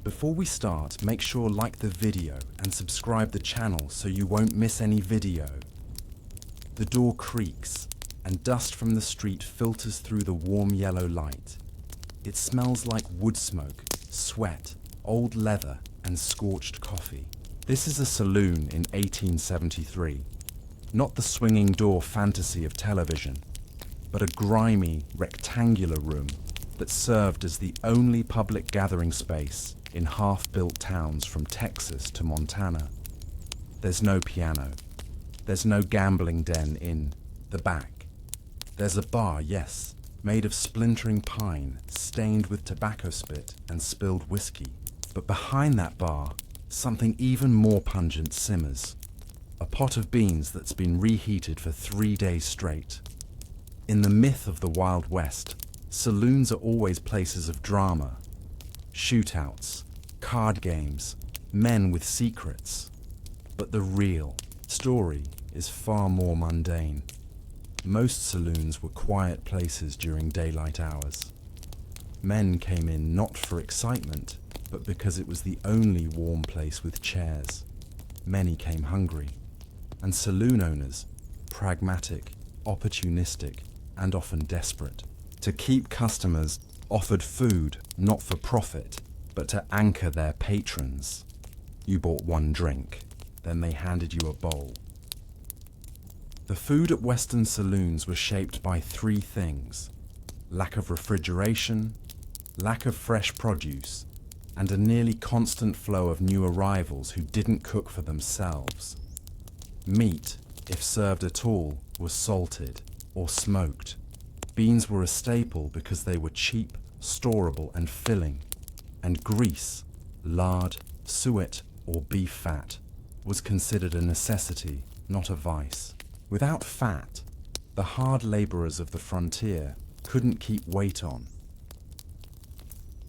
Before we start, make sure like the video and subscribe the channel so you won't miss any video. The door creaks and dust from the street filters through the warm yellow light. It smells like wood smoke, sweat, old leather and scorched coffee. This is a saloon in 1873. Not the swinging door fantasy of television, but a grimy, rectangular room that served as the only public gathering space in half-built towns from Texas to Montana. There's no piano. There's no gambling den in the back. There's a bar, yes, made of splintering pine, stained with tobacco spit and spilled whiskey. But behind that bar, something even more pungent simmers. A pot of beans that's been reheated for 3 days straight. In the myth of the Wild West, saloons are always places of drama. Shootouts, card games, men with secrets. But the real story is far more mundane. Most saloons were quiet places during daylight hours. Men came in not for excitement, but because it was the only warm place with chairs. Many came hungry. And saloon owners, pragmatic, opportunistic, and often desperate. To keep customers, offered food not for profit, but to anchor their patrons. You bought one drink, then they handed you a bowl. The food at Western saloons was shaped by 3 things: lack of refrigeration, lack of fresh produce, and a nearly constant flow of new arrivals who didn't cook for themselves. Meat, if served at all, was salted or smoked. Beans were a staple because they were cheap, storable, and filling. And grease, lard, suet, or beef fat, was considered a necessity, not a vice. Without fat, the hard laborers of the frontier couldn't keep weight on.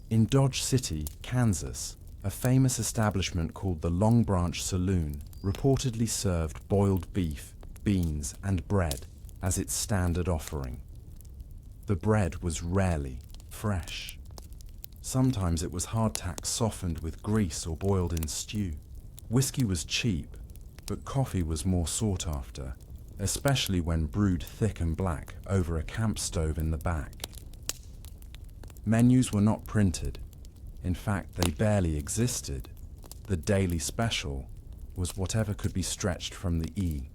In Dodge City, Kansas, a famous establishment called the Long Branch Saloon reportedly served boiled beef, beans, and bread as its standard offering. The bread was rarely fresh. Sometimes it was hardtack softened with grease or boiled in stew. Whiskey was cheap, but coffee was more sought after, especially when brewed thick and black over a camp stove in the back. Menus were not printed. In fact, they barely existed. The daily special was whatever could be stretched from the E.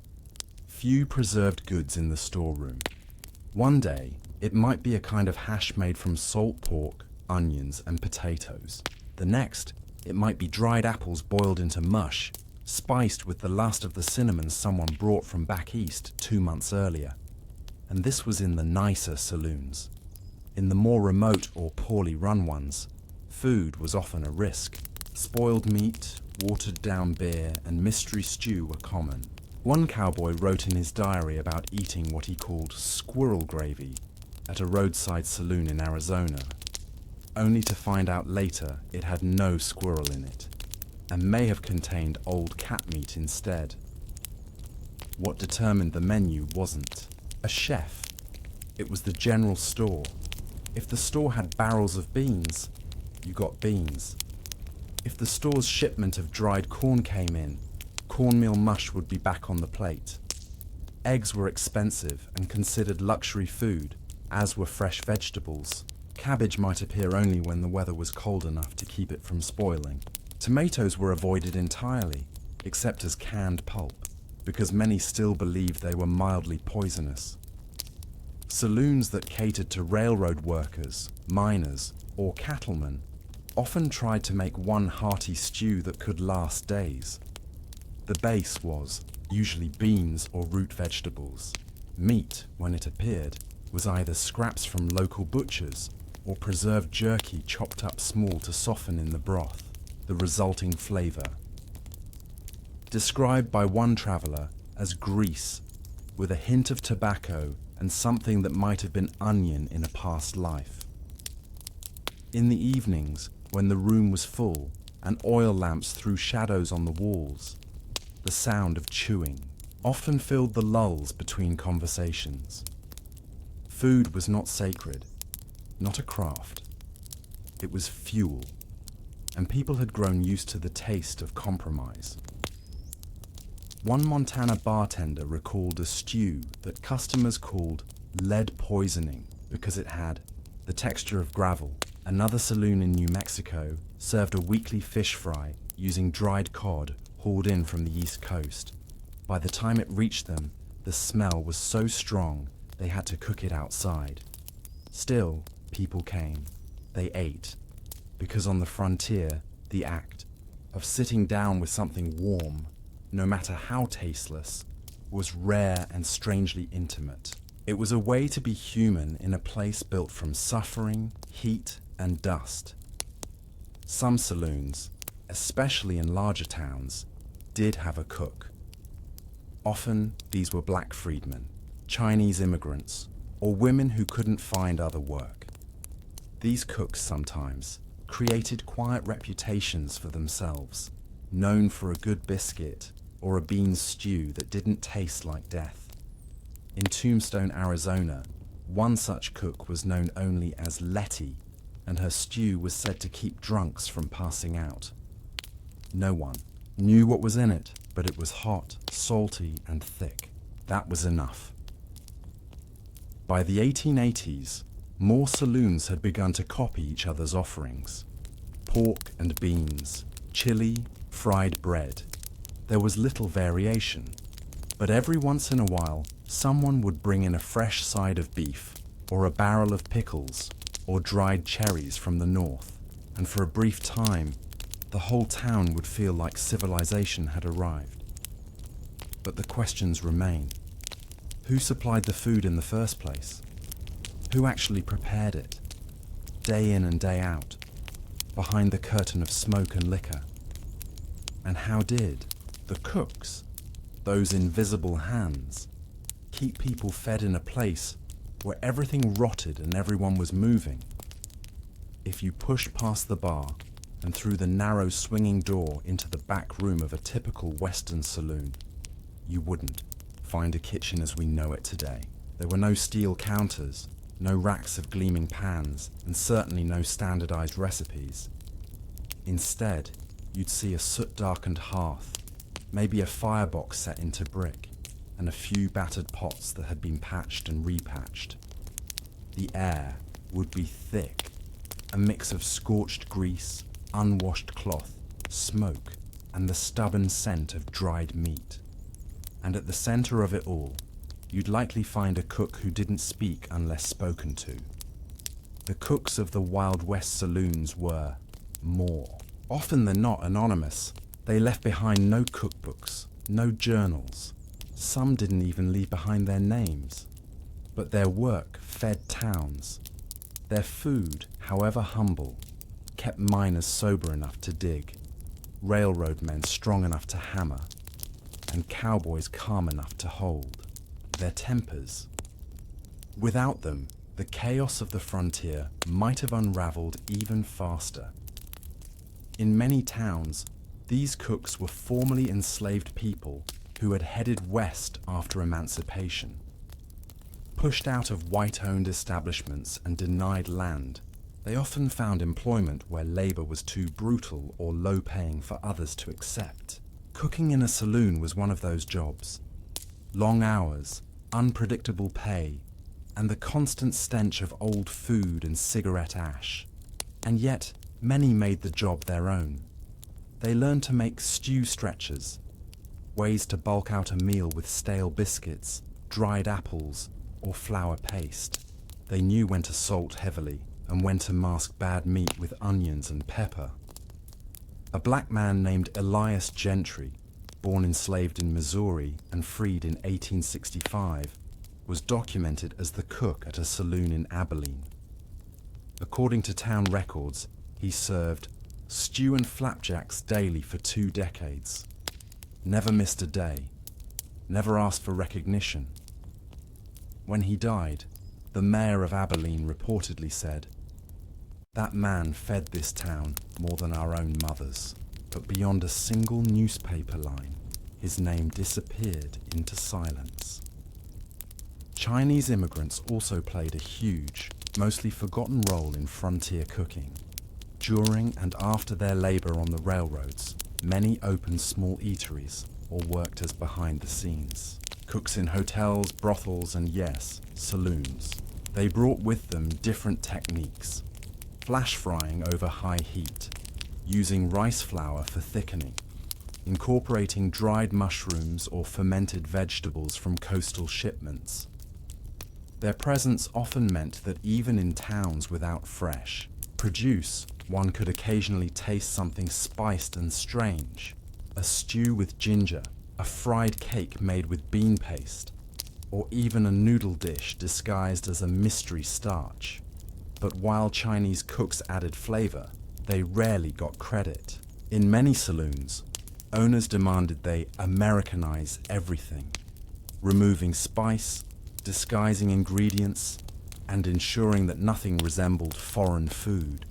Few preserved goods in the storeroom. One day, it might be a kind of hash made from salt pork, onions, and potatoes. The next, it might be dried apples boiled into mush, spiced with the last of the cinnamon someone brought from back east 2 months earlier. And this was in the nicer saloons. In the more remote or poorly run ones, food was often a risk. Spoiled meat, watered-down beer, and mystery stew were common. One cowboy wrote in his diary about eating what he called squirrel gravy at a roadside saloon in Arizona, only to find out later it had no squirrel in it, and may have contained old cat meat instead. What determined the menu wasn't a chef. It was the general store. If the store had barrels of beans, you got beans. If the store's shipment of dried corn came in, cornmeal mush would be back on the plate. Eggs were expensive and considered luxury food, as were fresh vegetables. Cabbage might appear only when the weather was cold enough to keep it from spoiling. Tomatoes were avoided entirely, except as canned pulp, because many still believed they were mildly poisonous. Saloons that catered to railroad workers, miners, or cattlemen often tried to make one hearty stew that could last days. The base was usually beans or root vegetables. Meat, when it appeared, was either scraps from local butchers or preserved jerky chopped up small to soften in the broth, the resulting flavor. Described by one traveler as grease, with a hint of tobacco and something that might have been onion in a past life. In the evenings, when the room was full and oil lamps threw shadows on the walls, the sound of chewing often filled the lulls between conversations. Food was not sacred, not a craft. It was fuel. and people had grown used to the taste of compromise. One Montana bartender recalled a stew that customers called lead poisoning because it had the texture of gravel. Another saloon in New Mexico served a weekly fish fry using dried cod hauled in from the East Coast. By the time it reached them, the smell was so strong they had to cook it outside. Still, people came. They ate. Because on the frontier, the act of sitting down with something warm, no matter how tasteless, was rare and strangely intimate. It was a way to be human in a place built from suffering, heat, and dust. Some saloons, especially in larger towns, did have a cook. Often, these were black freedmen, Chinese immigrants, or women who couldn't find other work. These cooks sometimes created quiet reputations for themselves, known for a good biscuit or a bean stew that didn't taste like death. In Tombstone, Arizona, one such cook was known only as Letty, and her stew was said to keep drunks from passing out. No one knew what was in it, but it was hot, salty, and thick. That was enough. By the 1880s, more saloons had begun to copy each other's offerings. Pork and beans, chili, fried bread. There was little variation, but every once in a while, someone would bring in a fresh side of beef, or a barrel of pickles, or dried cherries from the north, and for a brief time, the whole town would feel like civilization had arrived. But the questions remain. Who supplied the food in the first place? Who actually prepared it, day in and day out, behind the curtain of smoke and liquor? And how did the cooks, those invisible hands, keep people fed in a place where everything rotted and everyone was moving? If you pushed past the bar and through the narrow swinging door into the back room of a typical Western saloon, you wouldn't find a kitchen as we know it today. There were no steel counters, no racks of gleaming pans, and certainly no standardized recipes. Instead, you'd see a soot-darkened hearth, maybe a firebox set into brick, and a few battered pots that had been patched and repatched. The air would be thick, a mix of scorched grease, unwashed cloth, smoke, and the stubborn scent of dried meat. And at the center of it all, you'd likely find a cook who didn't speak unless spoken to. The cooks of the Wild West saloons were more often than not anonymous. They left behind no cookbooks, no journals. Some didn't even leave behind their names. But their work fed towns. Their food, however humble, kept miners sober enough to dig, railroad men strong enough to hammer, and cowboys calm enough to hold their tempers. Without them, the chaos of the frontier might have unraveled even faster. In many towns, these cooks were formerly enslaved people who had headed west after emancipation. Pushed out of white-owned establishments and denied land, they often found employment where labor was too brutal or low-paying for others to accept. Cooking in a saloon was one of those jobs. Long hours, unpredictable pay, and the constant stench of old food and cigarette ash. And yet, many made the job their own. They learned to make stew stretchers, ways to bulk out a meal with stale biscuits, dried apples, or flour paste. They knew when to salt heavily and when to mask bad meat with onions and pepper. A black man named Elias Gentry, born enslaved in Missouri and freed in 1865, was documented as the cook at a saloon in Abilene. According to town records, he served stew and flapjacks daily for 2 decades. Never missed a day. Never asked for recognition. When he died, the mayor of Abilene reportedly said, "That man fed this town more than our own mothers." But beyond a single newspaper line, his name disappeared into silence. Chinese immigrants also played a huge, mostly forgotten role in frontier cooking. During and after their labor on the railroads, many opened small eateries or worked as behind the scenes. Cooks in hotels, brothels, and yes, saloons. They brought with them different techniques. Flash frying over high heat, using rice flour for thickening, incorporating dried mushrooms or fermented vegetables from coastal shipments. Their presence often meant that even in towns without fresh produce, one could occasionally taste something spiced and strange. A stew with ginger, a fried cake made with bean paste, or even a noodle dish disguised as a mystery starch. But while Chinese cooks added flavor, they rarely got credit. In many saloons, owners demanded they Americanize everything, removing spice, disguising ingredients, and ensuring that nothing resembled foreign food.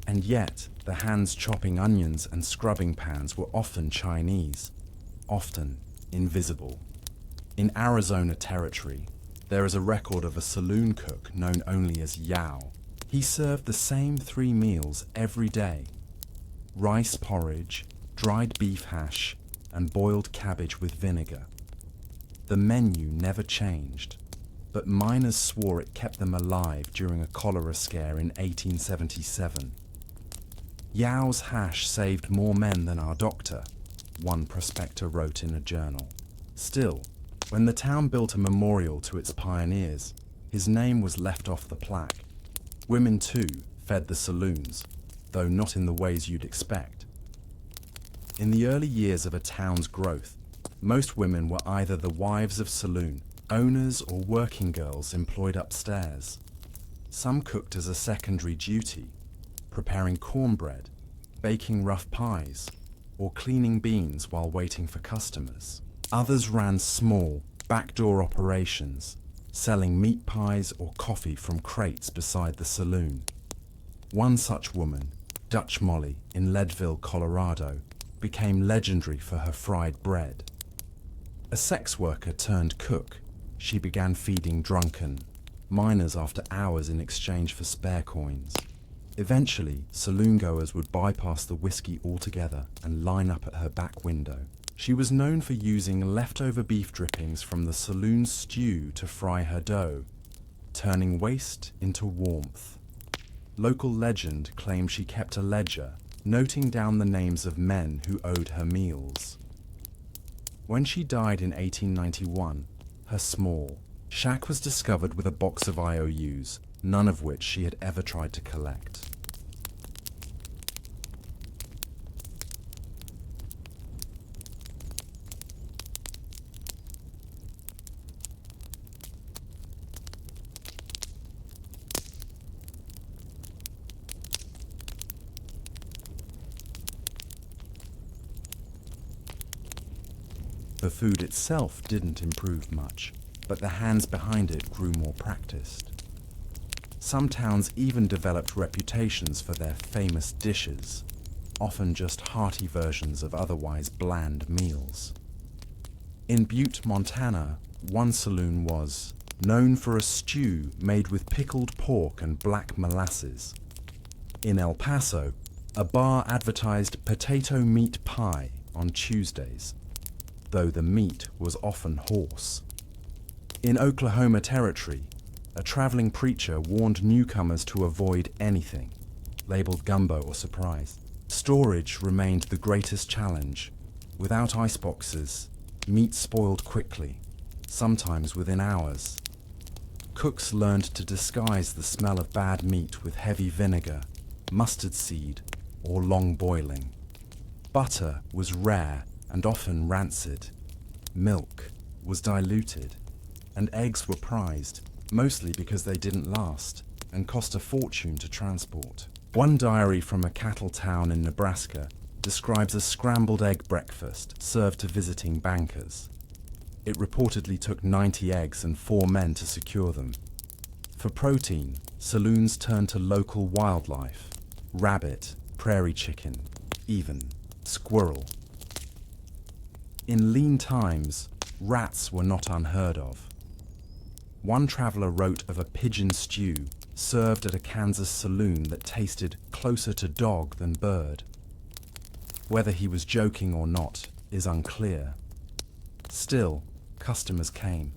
And yet, the hands chopping onions and scrubbing pans were often Chinese, often invisible. In Arizona territory, there is a record of a saloon cook known only as Yao. He served the same 3 meals every day: rice porridge, dried beef hash, and boiled cabbage with vinegar. The menu never changed, but miners swore it kept them alive during a cholera scare in 1877. Yao's hash saved more men than our doctor, one prospector wrote in a journal. Still, when the town built a memorial to its pioneers, his name was left off the plaque. Women, too, fed the saloons, though not in the ways you'd expect. In the early years of a town's growth, most women were either the wives of saloon owners or working girls employed upstairs. Some cooked as a secondary duty, preparing cornbread, baking rough pies, or cleaning beans while waiting for customers. Others ran small, backdoor operations, selling meat pies or coffee from crates beside the saloon. One such woman, Dutch Molly in Leadville, Colorado, became legendary for her fried bread. A sex worker turned cook, she began feeding drunken miners after hours in exchange for spare coins. Eventually, saloon-goers would bypass the whiskey altogether and line up at her back window. She was known for using leftover beef drippings from the saloon stew to fry her dough, turning waste into warmth. Local legend claimed she kept a ledger, noting down the names of men who owed her meals. When she died in 1891, her small shack was discovered with a box of IOUs, none of which she had ever tried to collect. The food itself didn't improve much, but the hands behind it grew more practiced. Some towns even developed reputations for their famous dishes, often just hearty versions of otherwise bland meals. In Butte, Montana, one saloon was known for a stew made with pickled pork and black molasses. In El Paso, a bar advertised potato meat pie on Tuesdays, though the meat was often horse. In Oklahoma Territory, a traveling preacher warned newcomers to avoid anything labeled gumbo or surprise. Storage remained the greatest challenge. Without iceboxes, meat spoiled quickly, sometimes within hours. Cooks learned to disguise the smell of bad meat with heavy vinegar, mustard seed, or long boiling. Butter was rare and often rancid. Milk was diluted, and eggs were prized, mostly because they didn't last and cost a fortune to transport. One diary from a cattle town in Nebraska describes a scrambled egg breakfast served to visiting bankers. It reportedly took 90 eggs and 4 men to secure them. For protein, saloons turned to local wildlife: rabbit, prairie chicken, even squirrel. In lean times, rats were not unheard of. One traveler wrote of a pigeon stew served at a Kansas saloon that tasted closer to dog than bird. Whether he was joking or not is unclear. Still, customers came.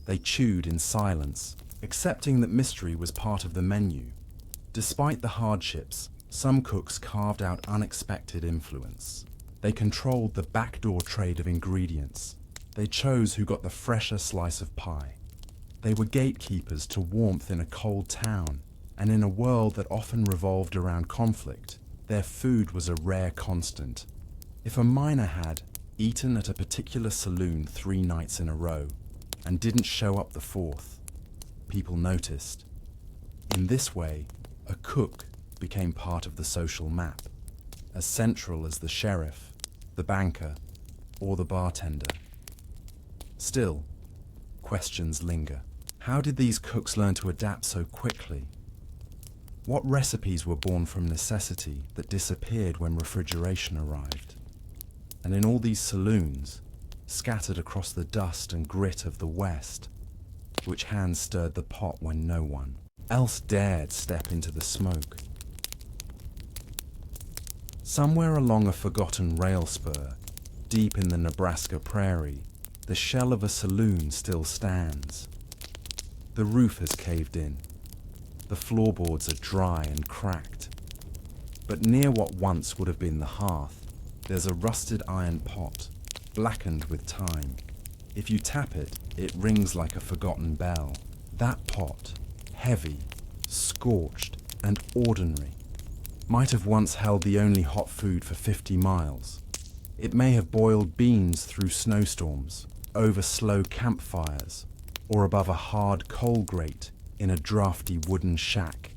They chewed in silence, accepting that mystery was part of the menu. Despite the hardships, some cooks carved out unexpected influence. They controlled the backdoor trade of ingredients. They chose who got the fresher slice of pie. They were gatekeepers to warmth in a cold town, and in a world that often revolved around conflict, their food was a rare constant. If a miner had eaten at a particular saloon 3 nights in a row and didn't show up the 4th, people noticed. In this way, a cook became part of the social map, as central as the sheriff, the banker, or the bartender. Still, questions linger. How did these cooks learn to adapt so quickly? What recipes were born from necessity that disappeared when refrigeration arrived? And in all these saloons, scattered across the dust and grit of the West, which hands stirred the pot when no one else dared step into the smoke? Somewhere along a forgotten rail spur, deep in the Nebraska prairie, the shell of a saloon still stands. The roof has caved in. The floorboards are dry and cracked. But near what once would have been the hearth, there's a rusted iron pot, blackened with time. If you tap it, it rings like a forgotten bell. That pot, heavy, scorched, and ordinary, might have once held the only hot food for 50 miles. It may have boiled beans through snowstorms, over slow campfires, or above a hard coal grate in a drafty wooden shack.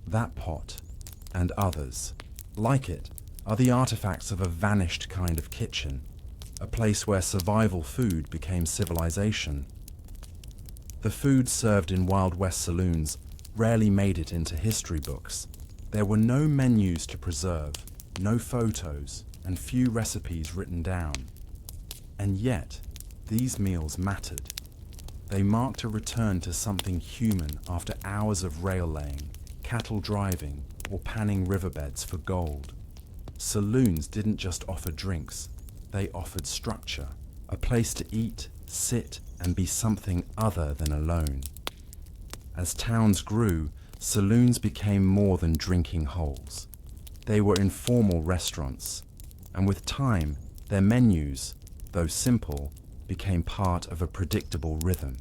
That pot, and others like it, are the artifacts of a vanished kind of kitchen, a place where survival food became civilization. The food served in Wild West saloons rarely made it into history books. There were no menus to preserve, no photos, and few recipes written down. And yet, these meals mattered. They marked a return to something human after hours of rail laying, cattle driving, or panning riverbeds for gold. Saloons didn't just offer drinks, they offered structure, a place to eat, sit, and be something other than alone. As towns grew, saloons became more than drinking holes. They were informal restaurants, and with time, their menus, though simple, became part of a predictable rhythm.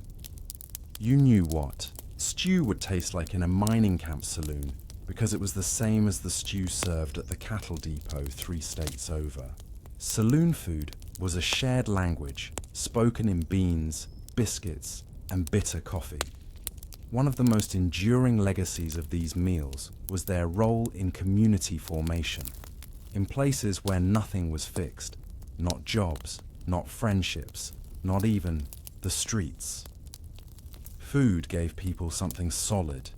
You knew what stew would taste like in a mining camp saloon because it was the same as the stew served at the cattle depot 3 states over. Saloon food was a shared language spoken in beans, biscuits, and bitter coffee. One of the most enduring legacies of these meals was their role in community formation. In places where nothing was fixed, not jobs, not friendships, not even the streets. Food gave people something solid.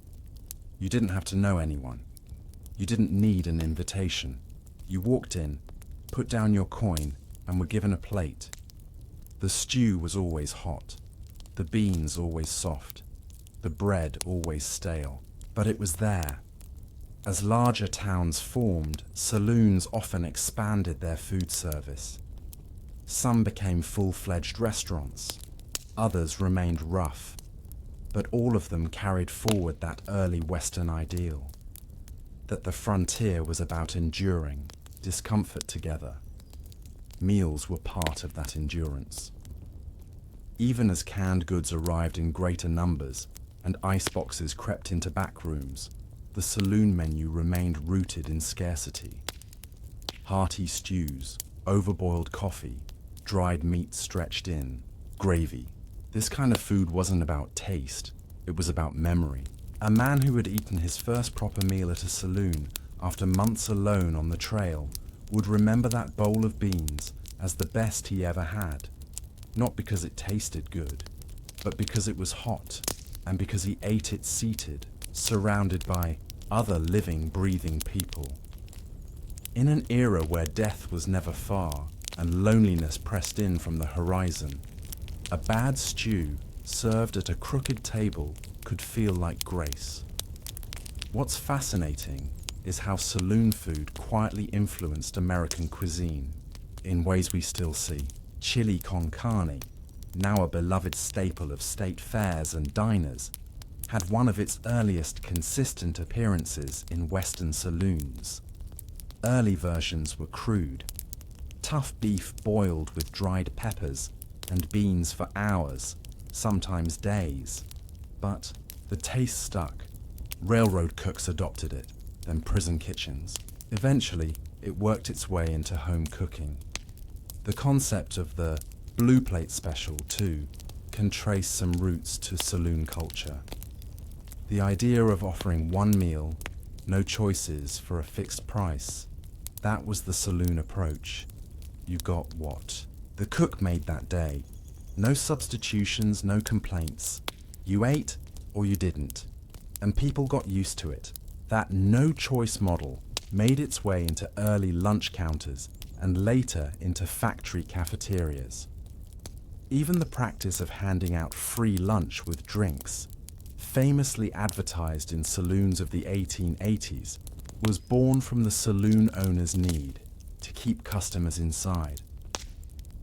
You didn't have to know anyone. You didn't need an invitation. You walked in, put down your coin, and were given a plate. The stew was always hot, the beans always soft, the bread always stale, but it was there. As larger towns formed, saloons often expanded their food service. Some became full-fledged restaurants, others remained rough, but all of them carried forward that early Western ideal, that the frontier was about enduring discomfort together. Meals were part of that endurance. Even as canned goods arrived in greater numbers and ice boxes crept into back rooms, the saloon menu remained rooted in scarcity. Hearty stews, overboiled coffee, dried meat stretched in, gravy. This kind of food wasn't about taste, it was about memory. A man who had eaten his first proper meal at a saloon after months alone on the trail would remember that bowl of beans as the best he ever had, not because it tasted good, but because it was hot and because he ate it seated, surrounded by other living, breathing people. In an era where death was never far and loneliness pressed in from the horizon, a bad stew served at a crooked table, could feel like grace. What's fascinating is how saloon food quietly influenced American cuisine in ways we still see. Chili con carne, now a beloved staple of state fairs and diners, had one of its earliest consistent appearances in Western saloons. Early versions were crude, tough beef boiled with dried peppers and beans for hours, sometimes days. But the taste stuck. Railroad cooks adopted it, then prison kitchens. Eventually, it worked its way into home cooking. The concept of the blue plate special, too, can trace some roots to saloon culture. The idea of offering one meal, no choices for a fixed price, that was the saloon approach. You got what the cook made that day. No substitutions, no complaints. You ate or you didn't. And people got used to it. That no-choice model made its way into early lunch counters and later into factory cafeterias. Even the practice of handing out free lunch with drinks, famously advertised in saloons of the 1880s, was born from the saloon owner's need to keep customers inside.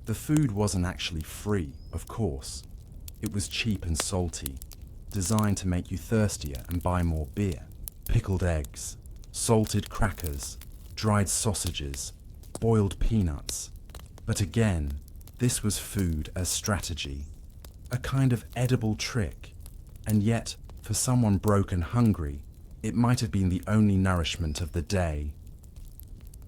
The food wasn't actually free, of course. It was cheap and salty, designed to make you thirstier and buy more beer. Pickled eggs, salted crackers, dried sausages, boiled peanuts. But again, this was food as strategy, a kind of edible trick, and yet, for someone broke and hungry, it might have been the only nourishment of the day.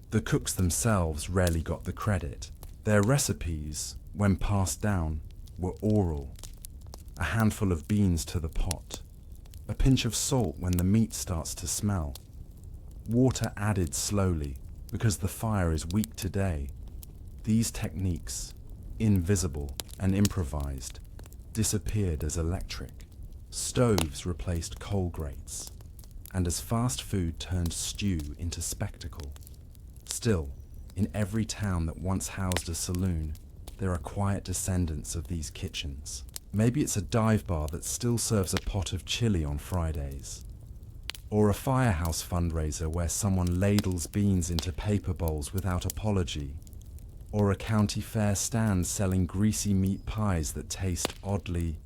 The cooks themselves rarely got the credit. Their recipes, when passed down, were oral. A handful of beans to the pot, a pinch of salt when the meat starts to smell, water added slowly because the fire is weak today. These techniques, invisible and improvised, disappeared as electric. Stoves replaced coal grates, and as fast food turned stew into spectacle. Still, in every town that once housed a saloon, there are quiet descendants of these kitchens. Maybe it's a dive bar that still serves a pot of chili on Fridays, or a firehouse fundraiser where someone ladles beans into paper bowls without apology, or a county fair stand selling greasy meat pies that taste oddly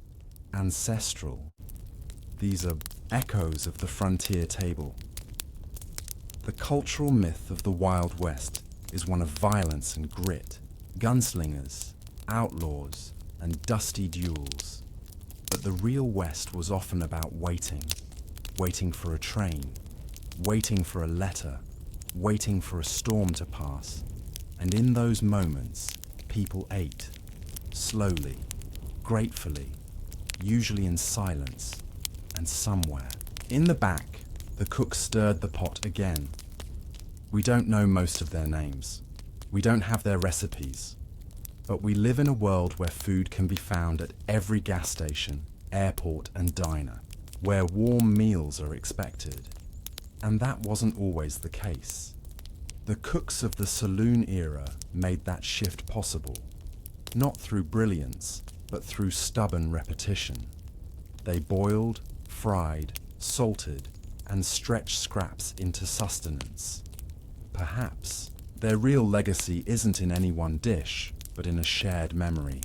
ancestral. These are echoes of the frontier table. The cultural myth of the Wild West is one of violence and grit, gunslingers, outlaws, and dusty duels. But the real West was often about waiting for a train, waiting for a letter, waiting for a storm to pass. And in those moments, people ate, slowly, gratefully, usually in silence, and somewhere. In the back, the cook stirred the pot again. We don't know most of their names. We don't have their recipes. But we live in a world where food can be found at every gas station, airport, and diner, where warm meals are expected. And that wasn't always the case. The cooks of the saloon era made that shift possible, not through brilliance, but through stubborn repetition. They boiled, fried, salted, and stretched scraps into sustenance. Perhaps their real legacy isn't in any one dish, but in a shared memory.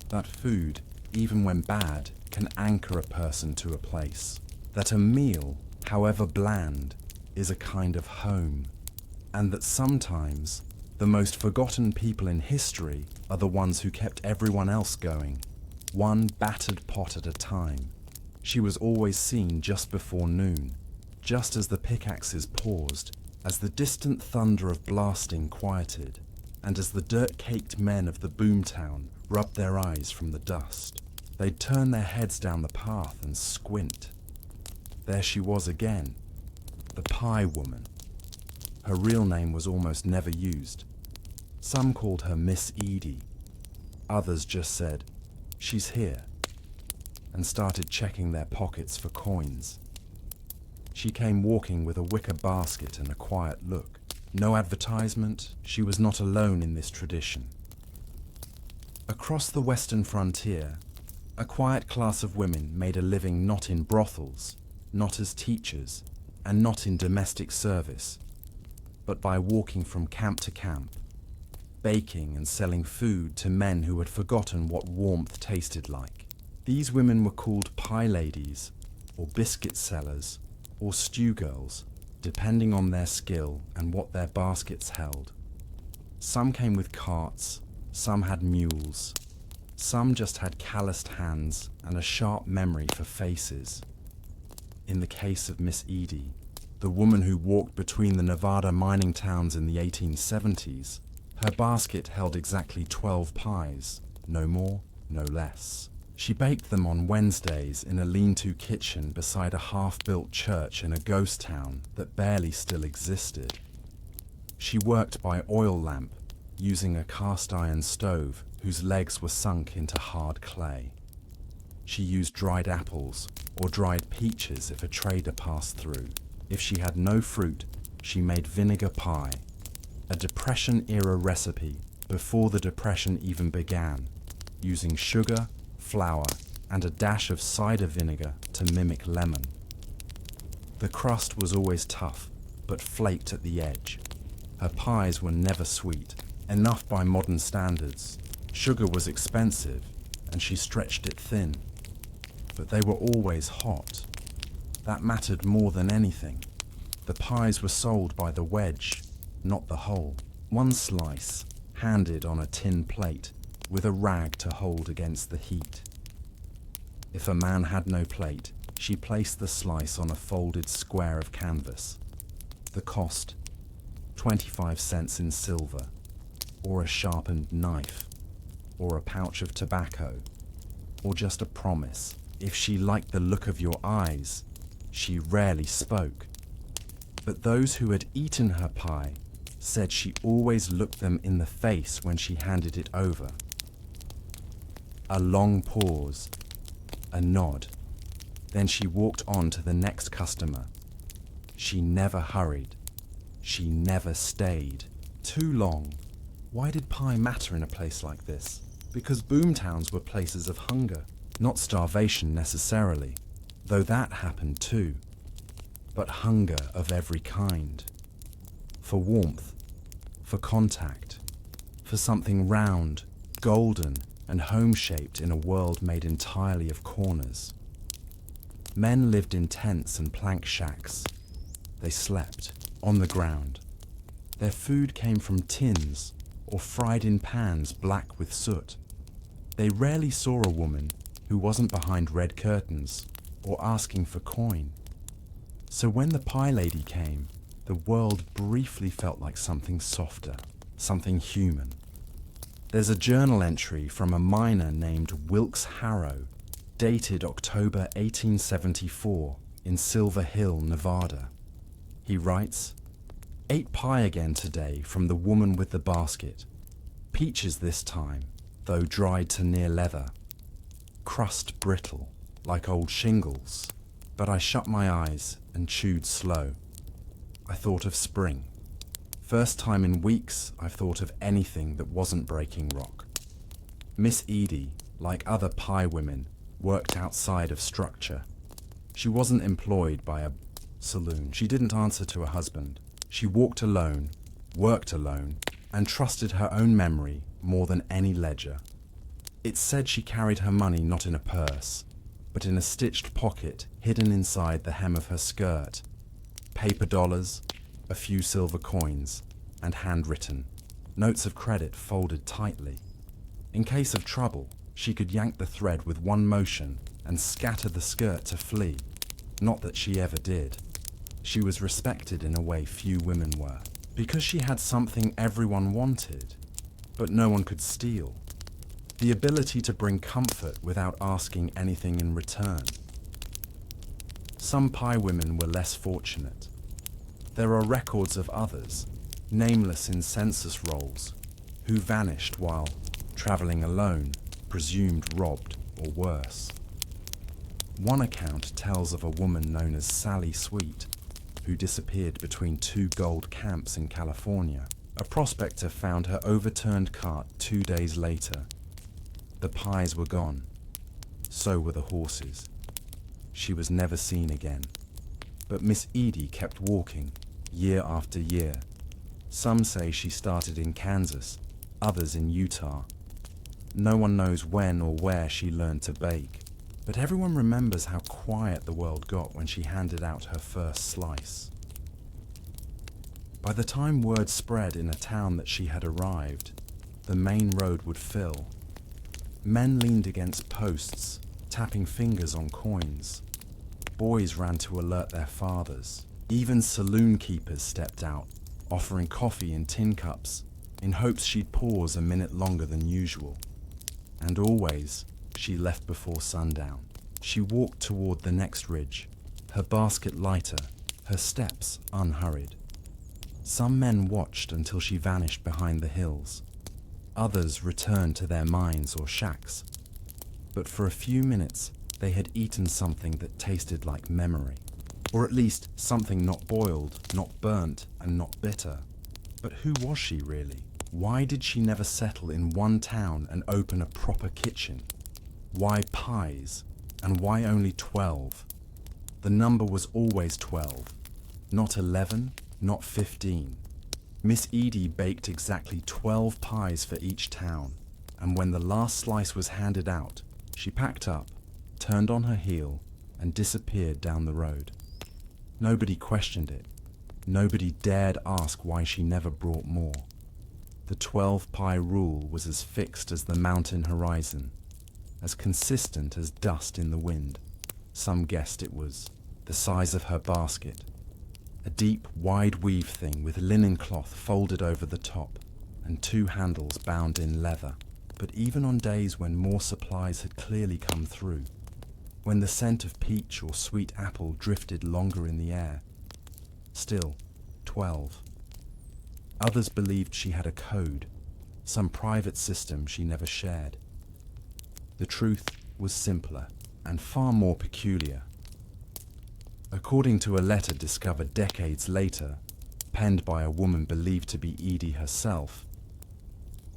That food, even when bad, can anchor a person to a place. That a meal, however bland, is a kind of home. And that sometimes the most forgotten people in history are the ones who kept everyone else going, one battered pot at a time. She was always seen just before noon, just as the pickaxes paused, as the distant thunder of blasting quieted, and as the dirt-caked men of the boomtown rubbed their eyes from the dust. They'd turn their heads down the path and squint. There she was again, the Pie Woman. Her real name was almost never used. Some called her Miss Edie. Others just said, "She's here," and started checking their pockets for coins. She came walking with a wicker basket and a quiet look. No advertisement, she was not alone in this tradition. Across the western frontier, A quiet class of women made a living not in brothels, not as teachers, and not in domestic service, but by walking from camp to camp, baking and selling food to men who had forgotten what warmth tasted like. These women were called pie ladies, or biscuit sellers, or stew girls, depending on their skill and what their baskets held. Some came with carts, some had mules, some just had calloused hands and a sharp memory for faces. In the case of Miss Edie, the woman who walked between the Nevada mining towns in the 1870s, her basket held exactly 12 pies, no more, no less. She baked them on Wednesdays in a lean-to kitchen beside a half-built church in a ghost town that barely still existed. She worked by oil lamp, using a cast-iron stove whose legs were sunk into hard clay. She used dried apples or dried peaches if a trader passed through. If she had no fruit, she made vinegar pie, a Depression-era recipe before the Depression even began, using sugar, flour, and a dash of cider vinegar to mimic lemon. The crust was always tough, but flaked at the edge. Her pies were never sweet, enough by modern standards. Sugar was expensive, and she stretched it thin. But they were always hot. That mattered more than anything. The pies were sold by the wedge, not the whole. One slice, handed on a tin plate, with a rag to hold against the heat. If a man had no plate, she placed the slice on a folded square of canvas. The cost, 25 cents in silver, or a sharpened knife, or a pouch of tobacco, or just a promise. If she liked the look of your eyes, she rarely spoke. But those who had eaten her pie said she always looked them in the face when she handed it over. A long pause, a nod, then she walked on to the next customer. She never hurried. She never stayed. Too long. Why did pie matter in a place like this? Because boomtowns were places of hunger, not starvation necessarily, though that happened too, but hunger of every kind. For warmth, for contact, for something round, golden, and home-shaped in a world made entirely of corners. Men lived in tents and plank shacks. They slept on the ground. Their food came from tins or fried in pans black with soot. They rarely saw a woman who wasn't behind red curtains or asking for coin. So when the pie lady came, the world briefly felt like something softer, something human. There's a journal entry from a miner named Wilkes Harrow, dated October 1874 in Silver Hill, Nevada. He writes, "Ate pie again today from the woman with the basket. Peaches this time, though dried to near leather. Crust brittle, like old shingles, but I shut my eyes and chewed slow. I thought of spring. First time in weeks I've thought of anything that wasn't breaking rock." Miss Edie, like other pie women, worked outside of structure. She wasn't employed by a saloon. She didn't answer to a husband. She walked alone, worked alone, and trusted her own memory more than any ledger. It's said she carried her money not in a purse, but in a stitched pocket hidden inside the hem of her skirt. Paper dollars, a few silver coins, and handwritten. Notes of credit folded tightly. In case of trouble, she could yank the thread with one motion and scatter the skirt to flee. Not that she ever did. She was respected in a way few women were, because she had something everyone wanted, but no one could steal. The ability to bring comfort without asking anything in return. Some pie women were less fortunate. There are records of others, nameless in census rolls, who vanished while, traveling alone, presumed robbed or worse. One account tells of a woman known as Sally Sweet, who disappeared between two gold camps in California. A prospector found her overturned cart 2 days later. The pies were gone. So were the horses. She was never seen again. But Miss Edie kept walking, year after year. Some say she started in Kansas, others in Utah. No one knows when or where she learned to bake, but everyone remembers how quiet the world got when she handed out her first slice. By the time word spread in a town that she had arrived, the main road would fill. Men leaned against posts, tapping fingers on coins. Boys ran to alert their fathers. Even saloon keepers stepped out, offering coffee in tin cups, in hopes she'd pause a minute longer than usual. And always, she left before sundown. She walked toward the next ridge, her basket lighter, her steps unhurried. Some men watched until she vanished behind the hills. Others returned to their mines or shacks. But for a few minutes, they had eaten something that tasted like memory. Or at least something not boiled, not burnt, and not bitter. But who was she really? Why did she never settle in one town and open a proper kitchen? Why pies? And why only 12? The number was always 12. Not 11, not 15. Miss Edie baked exactly 12 pies for each town, and when the last slice was handed out, she packed up, turned on her heel, and disappeared down the road. Nobody questioned it. Nobody dared ask why she never brought more. The 12-pie rule was as fixed as the mountain horizon, as consistent as dust in the wind. Some guessed it was the size of her basket, a deep, wide weave thing with linen cloth folded over the top and 2 handles bound in leather. But even on days when more supplies had clearly come through, when the scent of peach or sweet apple drifted longer in the air, still 12. Others believed she had a code, some private system she never shared. The truth was simpler and far more peculiar. According to a letter discovered decades later, penned by a woman believed to be Edie herself,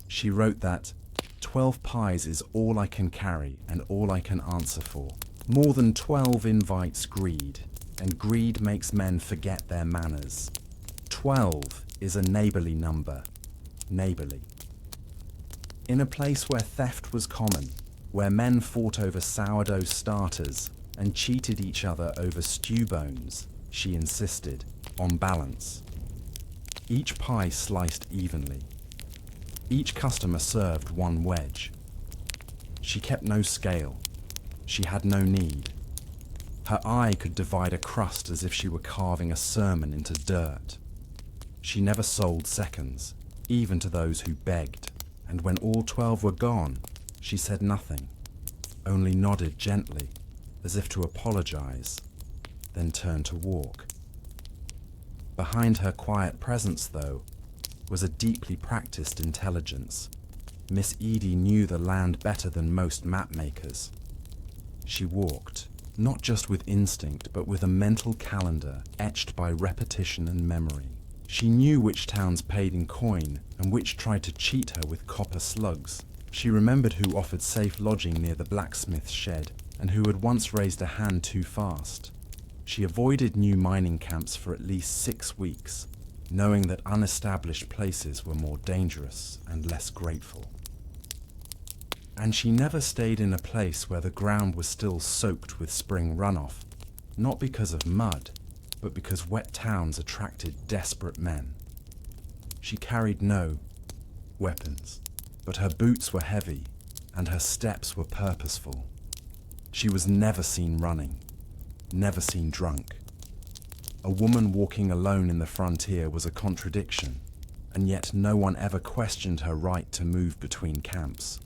she wrote that 12 pies is all I can carry and all I can answer for. More than 12 invites greed, and greed makes men forget their manners. 12 is a neighborly number, neighborly. In a place where theft was common, where men fought over sourdough starters and cheated each other over stew bones, she insisted on balance. Each pie sliced evenly. Each customer served 1 wedge. She kept no scale. She had no need. Her eye could divide a crust as if she were carving a sermon into dirt. She never sold seconds, even to those who begged, and when all 12 were gone, she said nothing, only nodded gently, as if to apologize, then turned to walk. Behind her quiet presence, though, was a deeply practiced intelligence. Miss Edie knew the land better than most map makers. She walked, not just with instinct, but with a mental calendar etched by repetition and memory. She knew which towns paid in coin and which tried to cheat her with copper slugs. She remembered who offered safe lodging near the blacksmith's shed and who had once raised a hand too fast. She avoided new mining camps for at least 6 weeks, knowing that unestablished places were more dangerous and less grateful. And she never stayed in a place where the ground was still soaked with spring runoff, not because of mud, but because wet towns attracted desperate men. She carried no weapons, but her boots were heavy and her steps were purposeful. She was never seen running, never seen drunk. A woman walking alone in the frontier was a contradiction, and yet no one ever questioned her right to move between camps.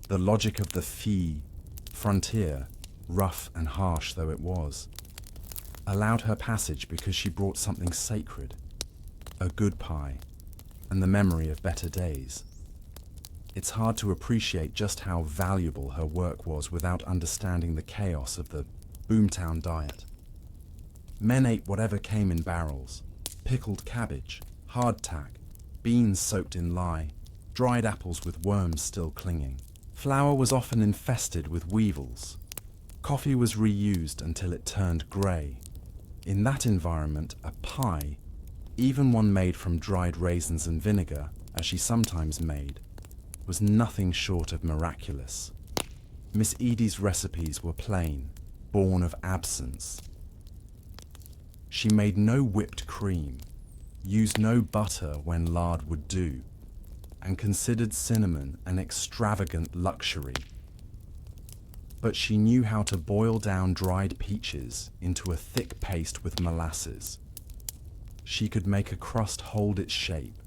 The logic of the frontier, rough and harsh though it was, allowed her passage because she brought something sacred, a good pie, and the memory of better days. It's hard to appreciate just how valuable her work was without understanding the chaos of the boomtown diet. Men ate whatever came in barrels: pickled cabbage, hardtack, beans soaked in lye, dried apples with worms still clinging, Flour was often infested with weevils. Coffee was reused until it turned grey. In that environment, a pie, even one made from dried raisins and vinegar, as she sometimes made, was nothing short of miraculous. Miss Edie's recipes were plain, born of absence. She made no whipped cream, used no butter when lard would do, and considered cinnamon an extravagant luxury. But she knew how to boil down dried peaches into a thick paste with molasses. She could make a crust hold its shape,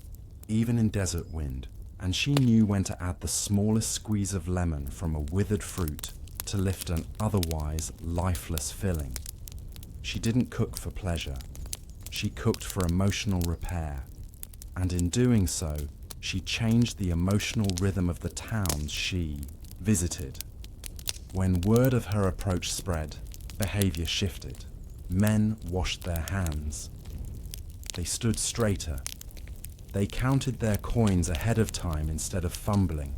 even in desert wind, and she knew when to add the smallest squeeze of lemon from a withered fruit to lift an otherwise lifeless filling. She didn't cook for pleasure. She cooked for emotional repair, and in doing so, she changed the emotional rhythm of the towns she visited. When word of her approach spread, behavior shifted. Men washed their hands. They stood straighter. They counted their coins ahead of time instead of fumbling.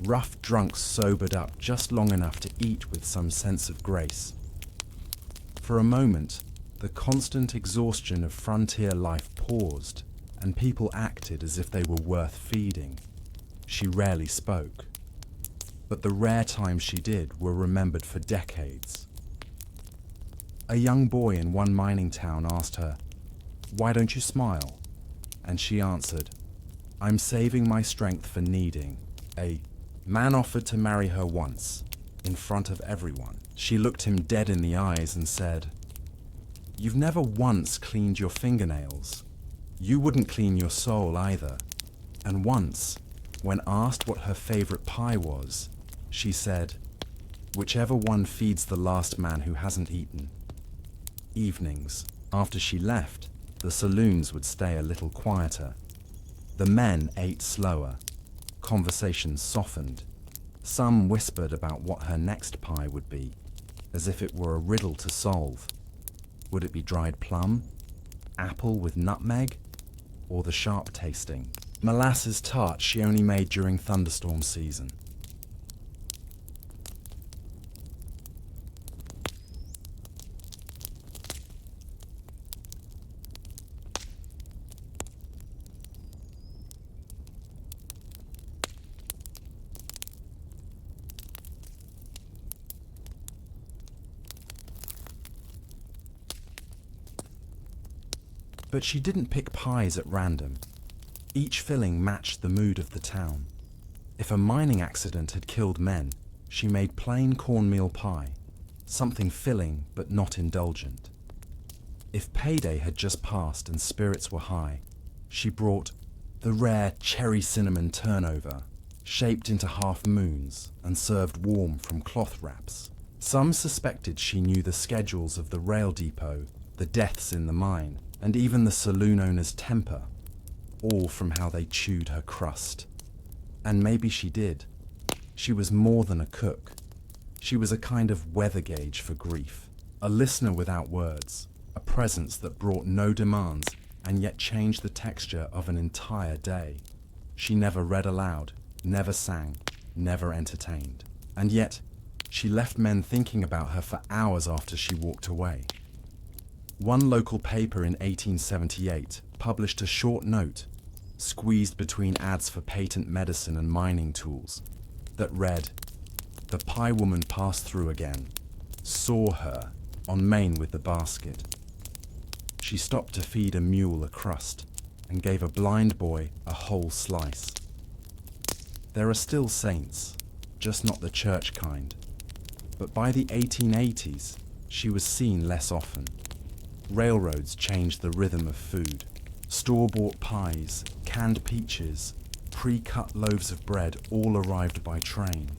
Rough drunks sobered up just long enough to eat with some sense of grace. For a moment, the constant exhaustion of frontier life paused, and people acted as if they were worth feeding. She rarely spoke, but the rare times she did were remembered for decades. A young boy in one mining town asked her, "Why don't you smile?" And she answered, "I'm saving my strength for needing." A man offered to marry her once, in front of everyone. She looked him dead in the eyes and said, "You've never once cleaned your fingernails. You wouldn't clean your soul either." And once, when asked what her favorite pie was, she said, "Whichever one feeds the last man who hasn't eaten." Evenings, after she left, the saloons would stay a little quieter. The men ate slower. Conversations softened. Some whispered about what her next pie would be, as if it were a riddle to solve. Would it be dried plum, apple with nutmeg, or the sharp tasting molasses tart she only made during thunderstorm season? But she didn't pick pies at random. Each filling matched the mood of the town. If a mining accident had killed men, she made plain cornmeal pie, something filling but not indulgent. If payday had just passed and spirits were high, she brought the rare cherry cinnamon turnover, shaped into half moons and served warm from cloth wraps. Some suspected she knew the schedules of the rail depot, the deaths in the mine, and even the saloon owner's temper, all from how they chewed her crust. And maybe she did. She was more than a cook. She was a kind of weather gauge for grief, a listener without words, a presence that brought no demands and yet changed the texture of an entire day. She never read aloud, never sang, never entertained. And yet, she left men thinking about her for hours after she walked away. One local paper in 1878 published a short note, squeezed between ads for patent medicine and mining tools, that read, "The pie woman passed through again, saw her on Main with the basket. She stopped to feed a mule a crust and gave a blind boy a whole slice." There are still saints, just not the church kind. But by the 1880s, she was seen less often. Railroads changed the rhythm of food. Store-bought pies, canned peaches, pre-cut loaves of bread all arrived by train.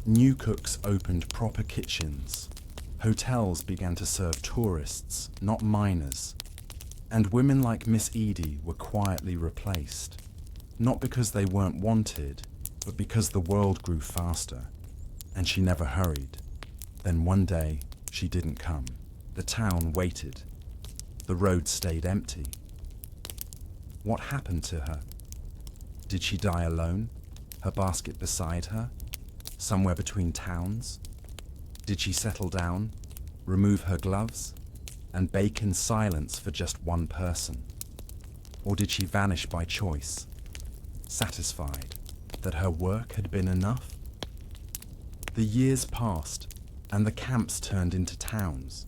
New cooks opened proper kitchens. Hotels began to serve tourists, not miners. And women like Miss Edie were quietly replaced. Not because they weren't wanted, but because the world grew faster. And she never hurried. Then one day, she didn't come. The town waited. The road stayed empty. What happened to her? Did she die alone? Her basket beside her? Somewhere between towns? Did she settle down, remove her gloves, and bake in silence for just one person? Or did she vanish by choice, satisfied that her work had been enough? The years passed, and the camps turned into towns.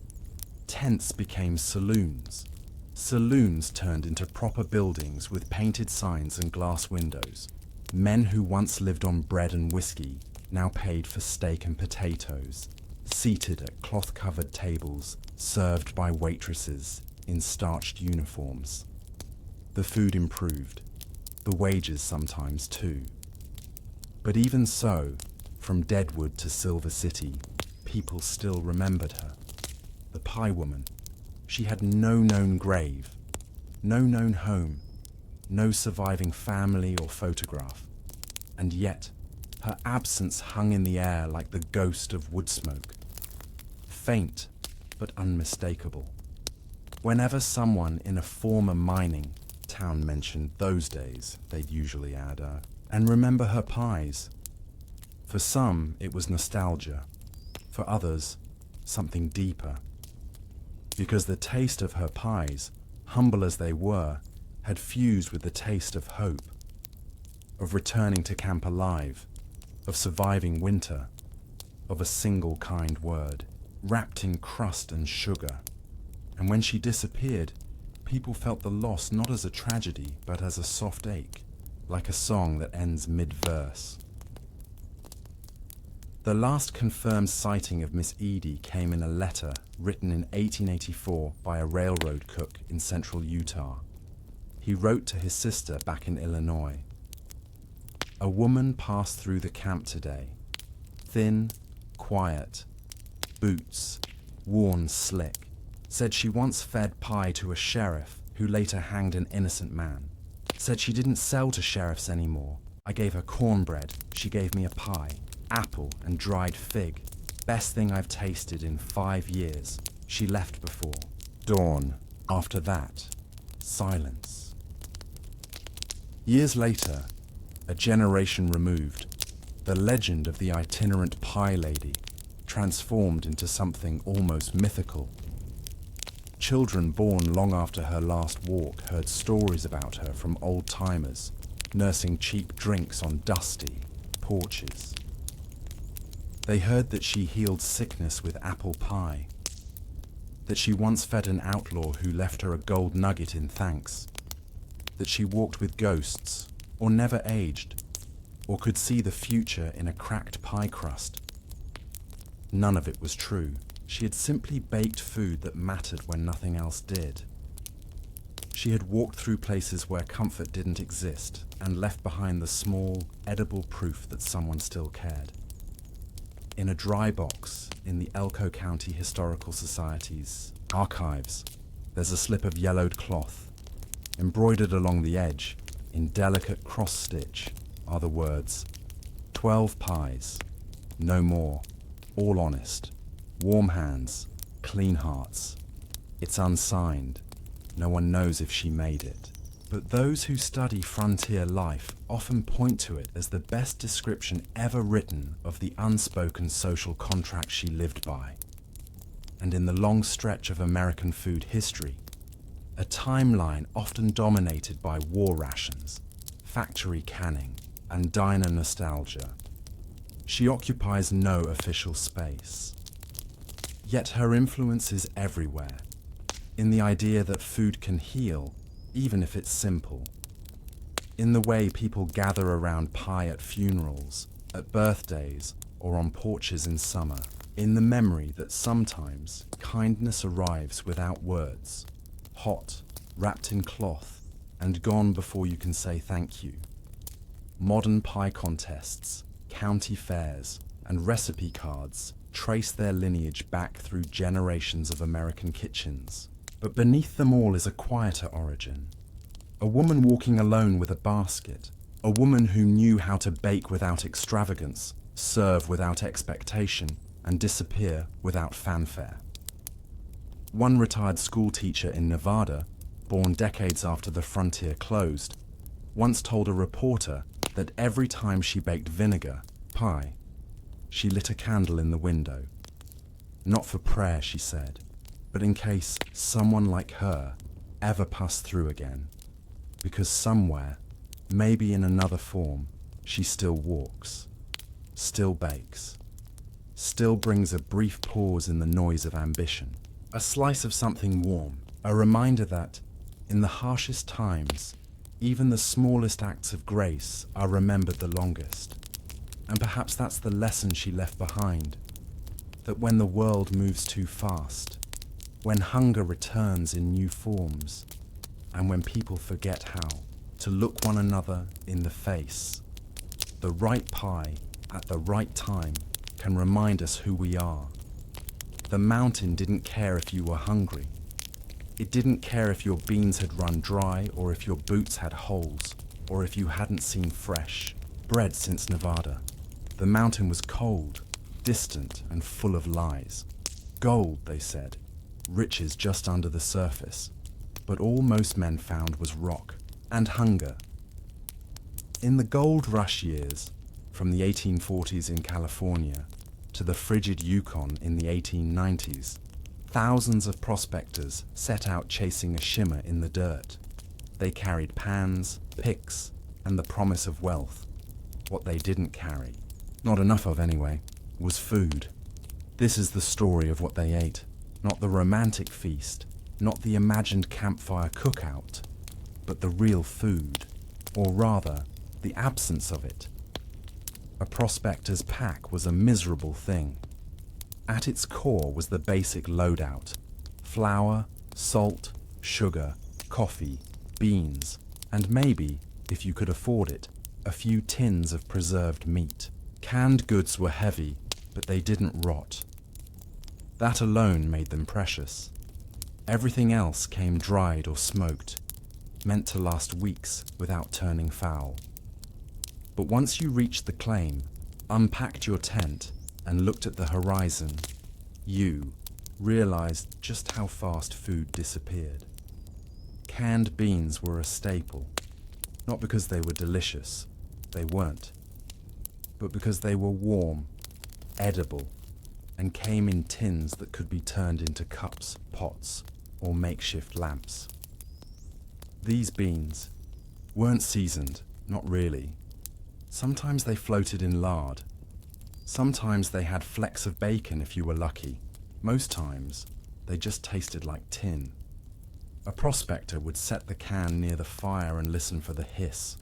Tents became saloons. Saloons turned into proper buildings with painted signs and glass windows. Men who once lived on bread and whiskey now paid for steak and potatoes, seated at cloth-covered tables served by waitresses in starched uniforms. The food improved, the wages sometimes too. But even so, from Deadwood to Silver City, people still remembered her. The Pie Woman. She had no known grave, no known home, no surviving family or photograph. And yet, her absence hung in the air like the ghost of wood smoke. Faint, but unmistakable. Whenever someone in a former mining town mentioned those days, they'd usually add, and remember her pies. For some, it was nostalgia. For others, something deeper. Because the taste of her pies, humble as they were, had fused with the taste of hope, of returning to camp alive, of surviving winter, of a single kind word, wrapped in crust and sugar. And when she disappeared, people felt the loss not as a tragedy, but as a soft ache, like a song that ends mid-verse. The last confirmed sighting of Miss Edie came in a letter written in 1884 by a railroad cook in central Utah. He wrote to his sister back in Illinois. A woman passed through the camp today, thin, quiet, boots, worn slick, said she once fed pie to a sheriff who later hanged an innocent man. Said she didn't sell to sheriffs anymore. I gave her cornbread, she gave me a pie, apple and dried fig. Best thing I've tasted in 5 years. She left before. Dawn. After that, silence. Years later, a generation removed, the legend of the itinerant pie lady transformed into something almost mythical. Children born long after her last walk heard stories about her from old-timers, nursing cheap drinks on dusty porches. They heard that she healed sickness with apple pie, that she once fed an outlaw who left her a gold nugget in thanks, that she walked with ghosts, or never aged, or could see the future in a cracked pie crust. None of it was true. She had simply baked food that mattered when nothing else did. She had walked through places where comfort didn't exist and left behind the small, edible proof that someone still cared. In a dry box in the Elko County Historical Society's archives, there's a slip of yellowed cloth. Embroidered along the edge, in delicate cross-stitch, are the words, 12 pies, no more, all honest, warm hands, clean hearts. It's unsigned. No one knows if she made it. But those who study frontier life often point to it as the best description ever written of the unspoken social contract she lived by. And in the long stretch of American food history, a timeline often dominated by war rations, factory canning, and diner nostalgia, she occupies no official space. Yet her influence is everywhere, in the idea that food can heal, even if it's simple. In the way people gather around pie at funerals, at birthdays, or on porches in summer. In the memory that sometimes kindness arrives without words, hot, wrapped in cloth, and gone before you can say thank you. Modern pie contests, county fairs, and recipe cards trace their lineage back through generations of American kitchens. But beneath them all is a quieter origin. A woman walking alone with a basket. A woman who knew how to bake without extravagance, serve without expectation, and disappear without fanfare. One retired school teacher in Nevada, born decades after the frontier closed, once told a reporter that every time she baked vinegar pie, she lit a candle in the window. Not for prayer, she said, but in case someone like her ever passed through again. Because somewhere, maybe in another form, she still walks, still bakes, still brings a brief pause in the noise of ambition. A slice of something warm, a reminder that, in the harshest times, even the smallest acts of grace are remembered the longest. And perhaps that's the lesson she left behind, that when the world moves too fast, when hunger returns in new forms, and when people forget how to look one another in the face, the right pie at the right time can remind us who we are. The mountain didn't care if you were hungry. It didn't care if your beans had run dry, or if your boots had holes, or if you hadn't seen fresh bread since Nevada. The mountain was cold, distant, and full of lies. Gold, they said, riches just under the surface. But all most men found was rock and hunger. In the gold rush years, from the 1840s in California to the frigid Yukon in the 1890s, thousands of prospectors set out chasing a shimmer in the dirt. They carried pans, picks, and the promise of wealth. What they didn't carry, not enough of anyway, was food. This is the story of what they ate, not the romantic feast, not the imagined campfire cookout, but the real food, or rather, the absence of it. A prospector's pack was a miserable thing. At its core was the basic loadout: flour, salt, sugar, coffee, beans, and maybe, if you could afford it, a few tins of preserved meat. Canned goods were heavy, but they didn't rot. That alone made them precious. Everything else came dried or smoked, meant to last weeks without turning foul. But once you reached the claim, unpacked your tent, and looked at the horizon, you realized just how fast food disappeared. Canned beans were a staple, not because they were delicious, they weren't, but because they were warm, edible, and came in tins that could be turned into cups, pots, or makeshift lamps. These beans weren't seasoned, not really. Sometimes they floated in lard. Sometimes they had flecks of bacon if you were lucky. Most times, they just tasted like tin. A prospector would set the can near the fire and listen for the hiss,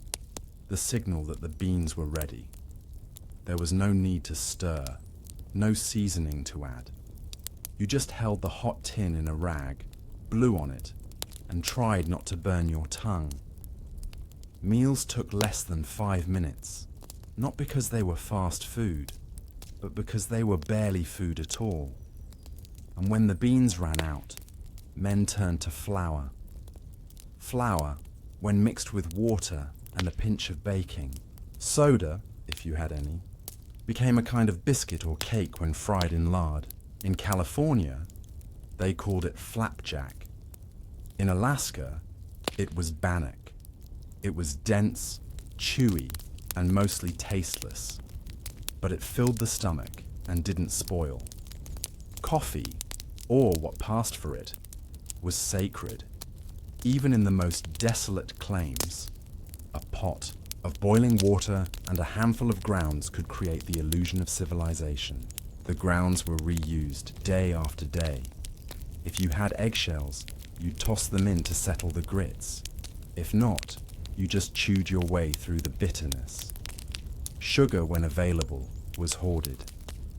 the signal that the beans were ready. There was no need to stir, no seasoning to add. You just held the hot tin in a rag, blew on it, and tried not to burn your tongue. Meals took less than 5 minutes, not because they were fast food, but because they were barely food at all. And when the beans ran out, men turned to flour. Flour, when mixed with water and a pinch of baking, soda, if you had any, became a kind of biscuit or cake when fried in lard. In California, they called it flapjack. In Alaska, it was bannock. It was dense, chewy, and mostly tasteless, but it filled the stomach and didn't spoil. Coffee, or what passed for it, was sacred. Even in the most desolate claims, a pot of boiling water and a handful of grounds could create the illusion of civilization. The grounds were reused day after day. If you had eggshells, you'd toss them in to settle the grits. If not, you just chewed your way through the bitterness. Sugar, when available, was hoarded.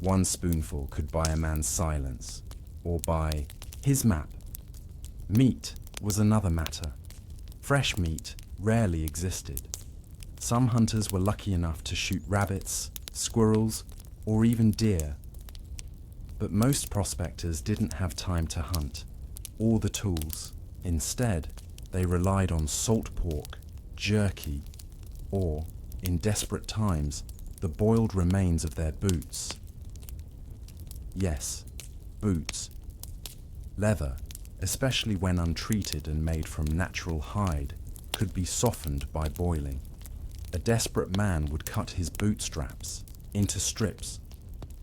1 spoonful could buy a man's silence, or buy his map. Meat was another matter. Fresh meat rarely existed. Some hunters were lucky enough to shoot rabbits, squirrels, or even deer. But most prospectors didn't have time to hunt, or the tools. Instead, they relied on salt pork, jerky, or, in desperate times, the boiled remains of their boots. Yes, boots. Leather, especially when untreated and made from natural hide, could be softened by boiling. A desperate man would cut his bootstraps into strips,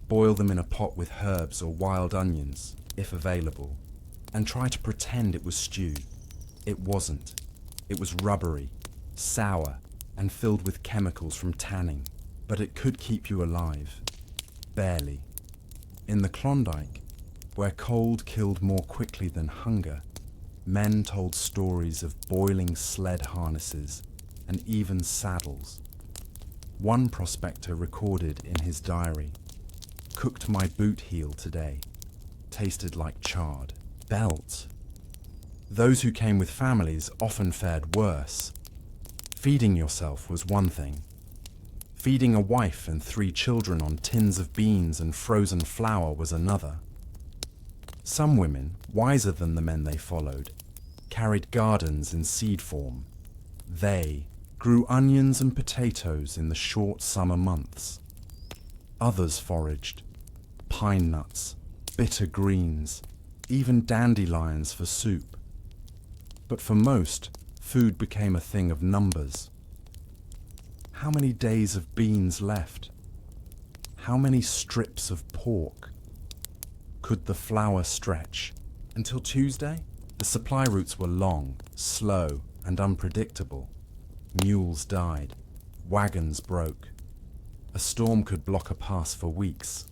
boil them in a pot with herbs or wild onions, if available, and try to pretend it was stew. It wasn't. It was rubbery, sour, and filled with chemicals from tanning, but it could keep you alive. Barely. In the Klondike, where cold killed more quickly than hunger, men told stories of boiling sled harnesses and even saddles. One prospector recorded in his diary, "Cooked my boot heel today. Tasted like chard." Belt. Those who came with families often fared worse. Feeding yourself was one thing. Feeding a wife and 3 children on tins of beans and frozen flour was another. Some women, wiser than the men they followed, carried gardens in seed form. They grew onions and potatoes in the short summer months. Others foraged pine nuts, bitter greens, even dandelions for soup. But for most, food became a thing of numbers. How many days of beans left? How many strips of pork? Could the flour stretch? Until Tuesday, the supply routes were long, slow, and unpredictable. Mules died. Wagons broke. A storm could block a pass for weeks.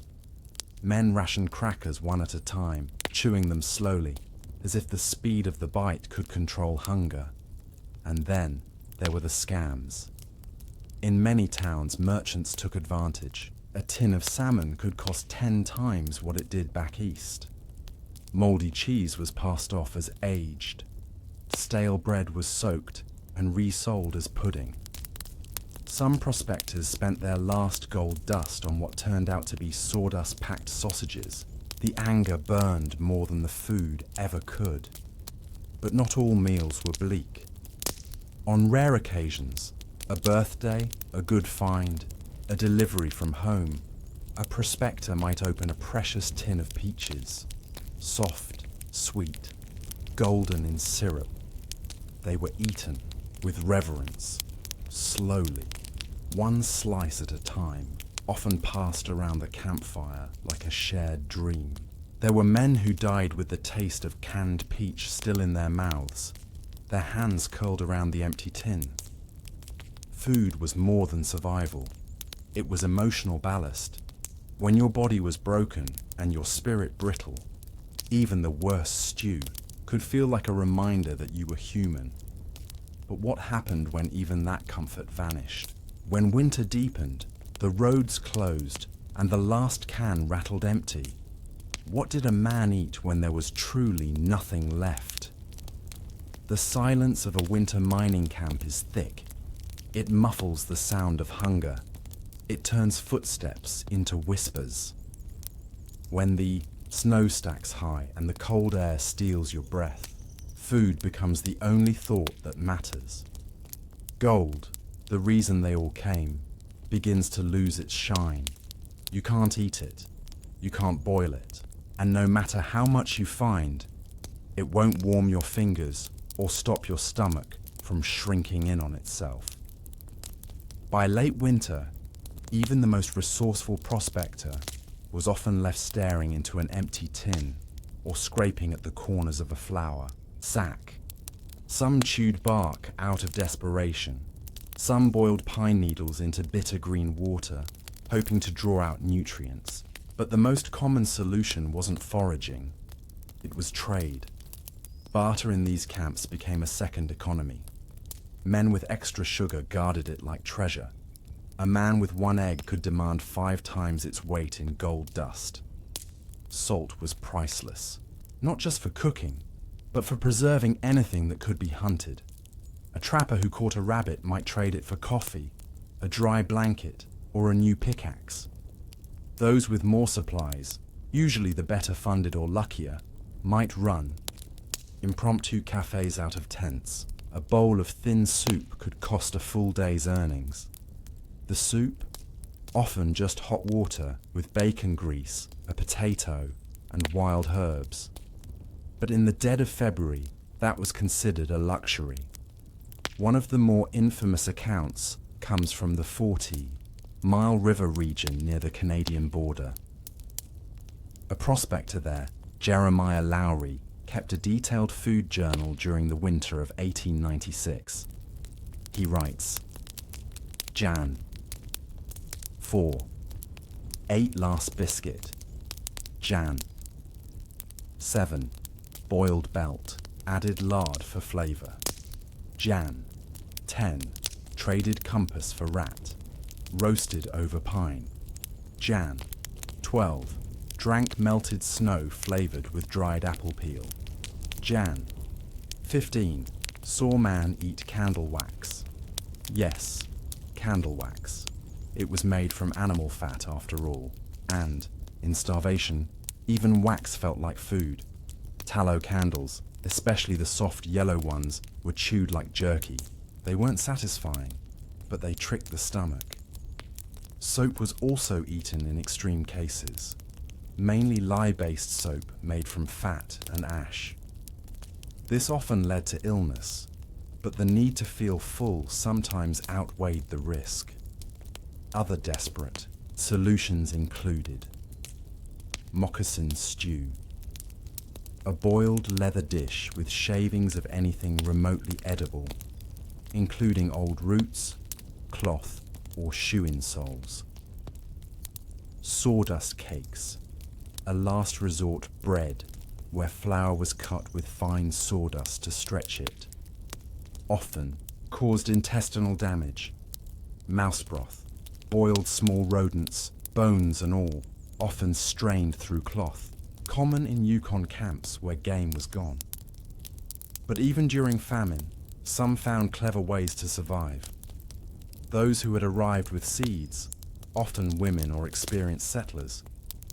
Men rationed crackers one at a time, chewing them slowly, as if the speed of the bite could control hunger. And then there were the scams. In many towns, merchants took advantage. A tin of salmon could cost 10 times what it did back east. Mouldy cheese was passed off as aged. Stale bread was soaked and resold as pudding. Some prospectors spent their last gold dust on what turned out to be sawdust-packed sausages. The anger burned more than the food ever could. But not all meals were bleak. On rare occasions, a birthday, a good find, a delivery from home, a prospector might open a precious tin of peaches, soft, sweet, golden in syrup. They were eaten with reverence, slowly, one slice at a time, often passed around the campfire like a shared dream. There were men who died with the taste of canned peach still in their mouths, their hands curled around the empty tin. Food was more than survival. It was emotional ballast. When your body was broken and your spirit brittle, even the worst stew could feel like a reminder that you were human. But what happened when even that comfort vanished? When winter deepened, the roads closed, and the last can rattled empty. What did a man eat when there was truly nothing left? The silence of a winter mining camp is thick. It muffles the sound of hunger. It turns footsteps into whispers. When the snow stacks high and the cold air steals your breath, food becomes the only thought that matters. Gold, the reason they all came, begins to lose its shine. You can't eat it, you can't boil it, and no matter how much you find, it won't warm your fingers or stop your stomach from shrinking in on itself. By late winter, even the most resourceful prospector was often left staring into an empty tin or scraping at the corners of a flour sack. Some chewed bark out of desperation. Some boiled pine needles into bitter green water, hoping to draw out nutrients. But the most common solution wasn't foraging. It was trade. Barter in these camps became a second economy. Men with extra sugar guarded it like treasure. A man with 1 egg could demand 5 times its weight in gold dust. Salt was priceless, not just for cooking, but for preserving anything that could be hunted. A trapper who caught a rabbit might trade it for coffee, a dry blanket, or a new pickaxe. Those with more supplies, usually the better funded or luckier, might run. Impromptu cafes out of tents. A bowl of thin soup could cost a full day's earnings. The soup, often just hot water with bacon grease, a potato, and wild herbs. But in the dead of February, that was considered a luxury. One of the more infamous accounts comes from the 40-mile river region near the Canadian border. A prospector there, Jeremiah Lowry, kept a detailed food journal during the winter of 1896. He writes, Jan. 4. Ate last biscuit. Jan. 7. Boiled belt. Added lard for flavor. Jan. 10. Traded compass for rat. Roasted over pine. Jan. 12. Drank melted snow flavored with dried apple peel. Jan. 15. Saw man eat candle wax. Yes, candle wax. It was made from animal fat after all, and, in starvation, even wax felt like food. Tallow candles, especially the soft yellow ones, were chewed like jerky. They weren't satisfying, but they tricked the stomach. Soap was also eaten in extreme cases, mainly lye-based soap made from fat and ash. This often led to illness, but the need to feel full sometimes outweighed the risk. Other desperate solutions included moccasin stew, a boiled leather dish with shavings of anything remotely edible, including old roots, cloth, or shoe insoles. Sawdust cakes, a last resort bread where flour was cut with fine sawdust to stretch it. Often caused intestinal damage. Mouse broth, boiled small rodents, bones and all, often strained through cloth, common in Yukon camps where game was gone. But even during famine, some found clever ways to survive. Those who had arrived with seeds, often women or experienced settlers,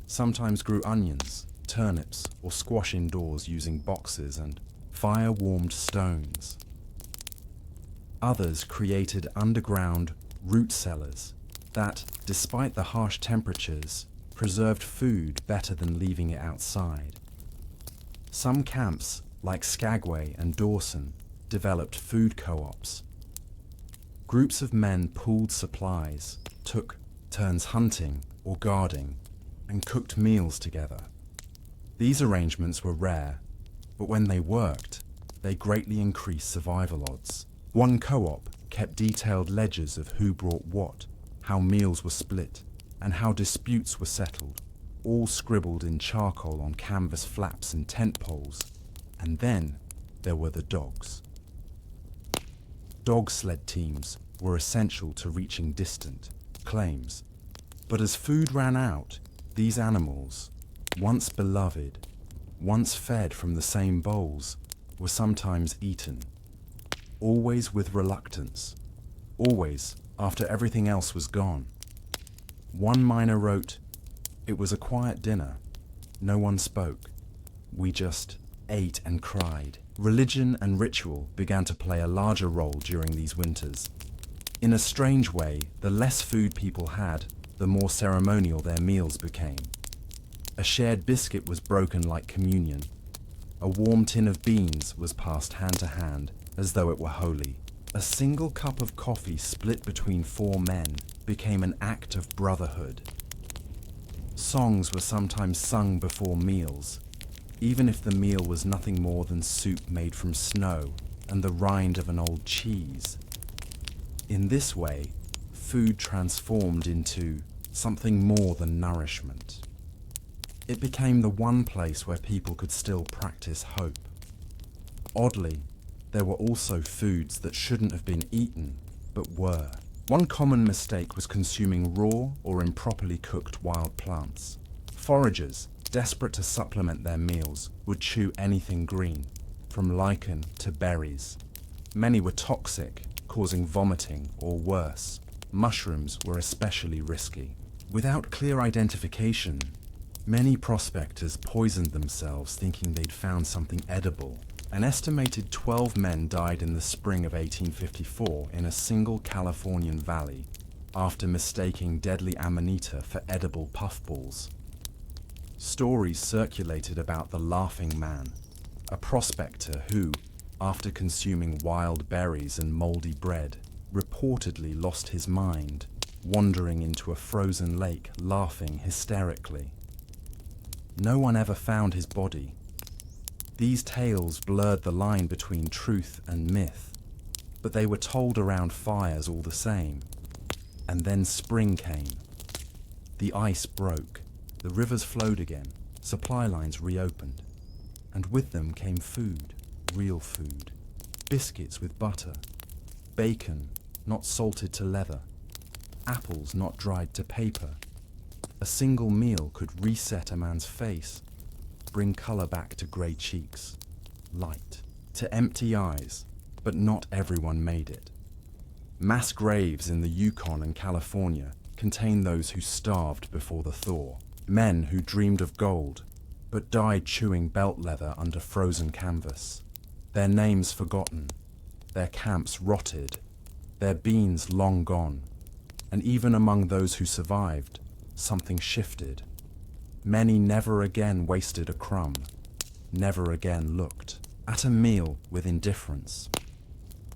sometimes grew onions, turnips, or squash indoors using boxes and fire-warmed stones. Others created underground root cellars that, despite the harsh temperatures, preserved food better than leaving it outside. Some camps, like Skagway and Dawson, developed food co-ops. Groups of men pooled supplies, took turns hunting or guarding, and cooked meals together. These arrangements were rare, but when they worked, they greatly increased survival odds. One co-op kept detailed ledgers of who brought what, how meals were split, and how disputes were settled, all scribbled in charcoal on canvas flaps and tent poles. And then there were the dogs. Dog sled teams were essential to reaching distant claims. But as food ran out, these animals, once beloved, once fed from the same bowls, were sometimes eaten. Always with reluctance, always after everything else was gone. One miner wrote, "It was a quiet dinner. No one spoke. We just ate and cried." Religion and ritual began to play a larger role during these winters. In a strange way, the less food people had, the more ceremonial their meals became. A shared biscuit was broken like communion. A warm tin of beans was passed hand to hand, as though it were holy. A single cup of coffee split between 4 men became an act of brotherhood. Songs were sometimes sung before meals, even if the meal was nothing more than soup made from snow and the rind of an old cheese. In this way, food transformed into something more than nourishment. It became the one place where people could still practice hope. Oddly, there were also foods that shouldn't have been eaten, but were. One common mistake was consuming raw or improperly cooked wild plants. Foragers, desperate to supplement their meals, would chew anything green, from lichen to berries. Many were toxic, causing vomiting or worse. Mushrooms were especially risky. Without clear identification, many prospectors poisoned themselves thinking they'd found something edible. An estimated 12 men died in the spring of 1854 in a single Californian valley after mistaking deadly amanita for edible puffballs. Stories circulated about the Laughing Man, a prospector who, after consuming wild berries and moldy bread, reportedly lost his mind, wandering into a frozen lake, laughing hysterically. No one ever found his body. These tales blurred the line between truth and myth, but they were told around fires all the same. And then spring came. The ice broke, the rivers flowed again, supply lines reopened, and with them came food, real food. Biscuits with butter, bacon not salted to leather, apples not dried to paper. A single meal could reset a man's face, bring colour back to grey cheeks, light to empty eyes, but not everyone made it. Mass graves in the Yukon and California contain those who starved before the thaw, men who dreamed of gold, but died chewing belt leather under frozen canvas, their names forgotten, their camps rotted, their beans long gone, and even among those who survived, something shifted. Many never again wasted a crumb, never again looked at a meal with indifference.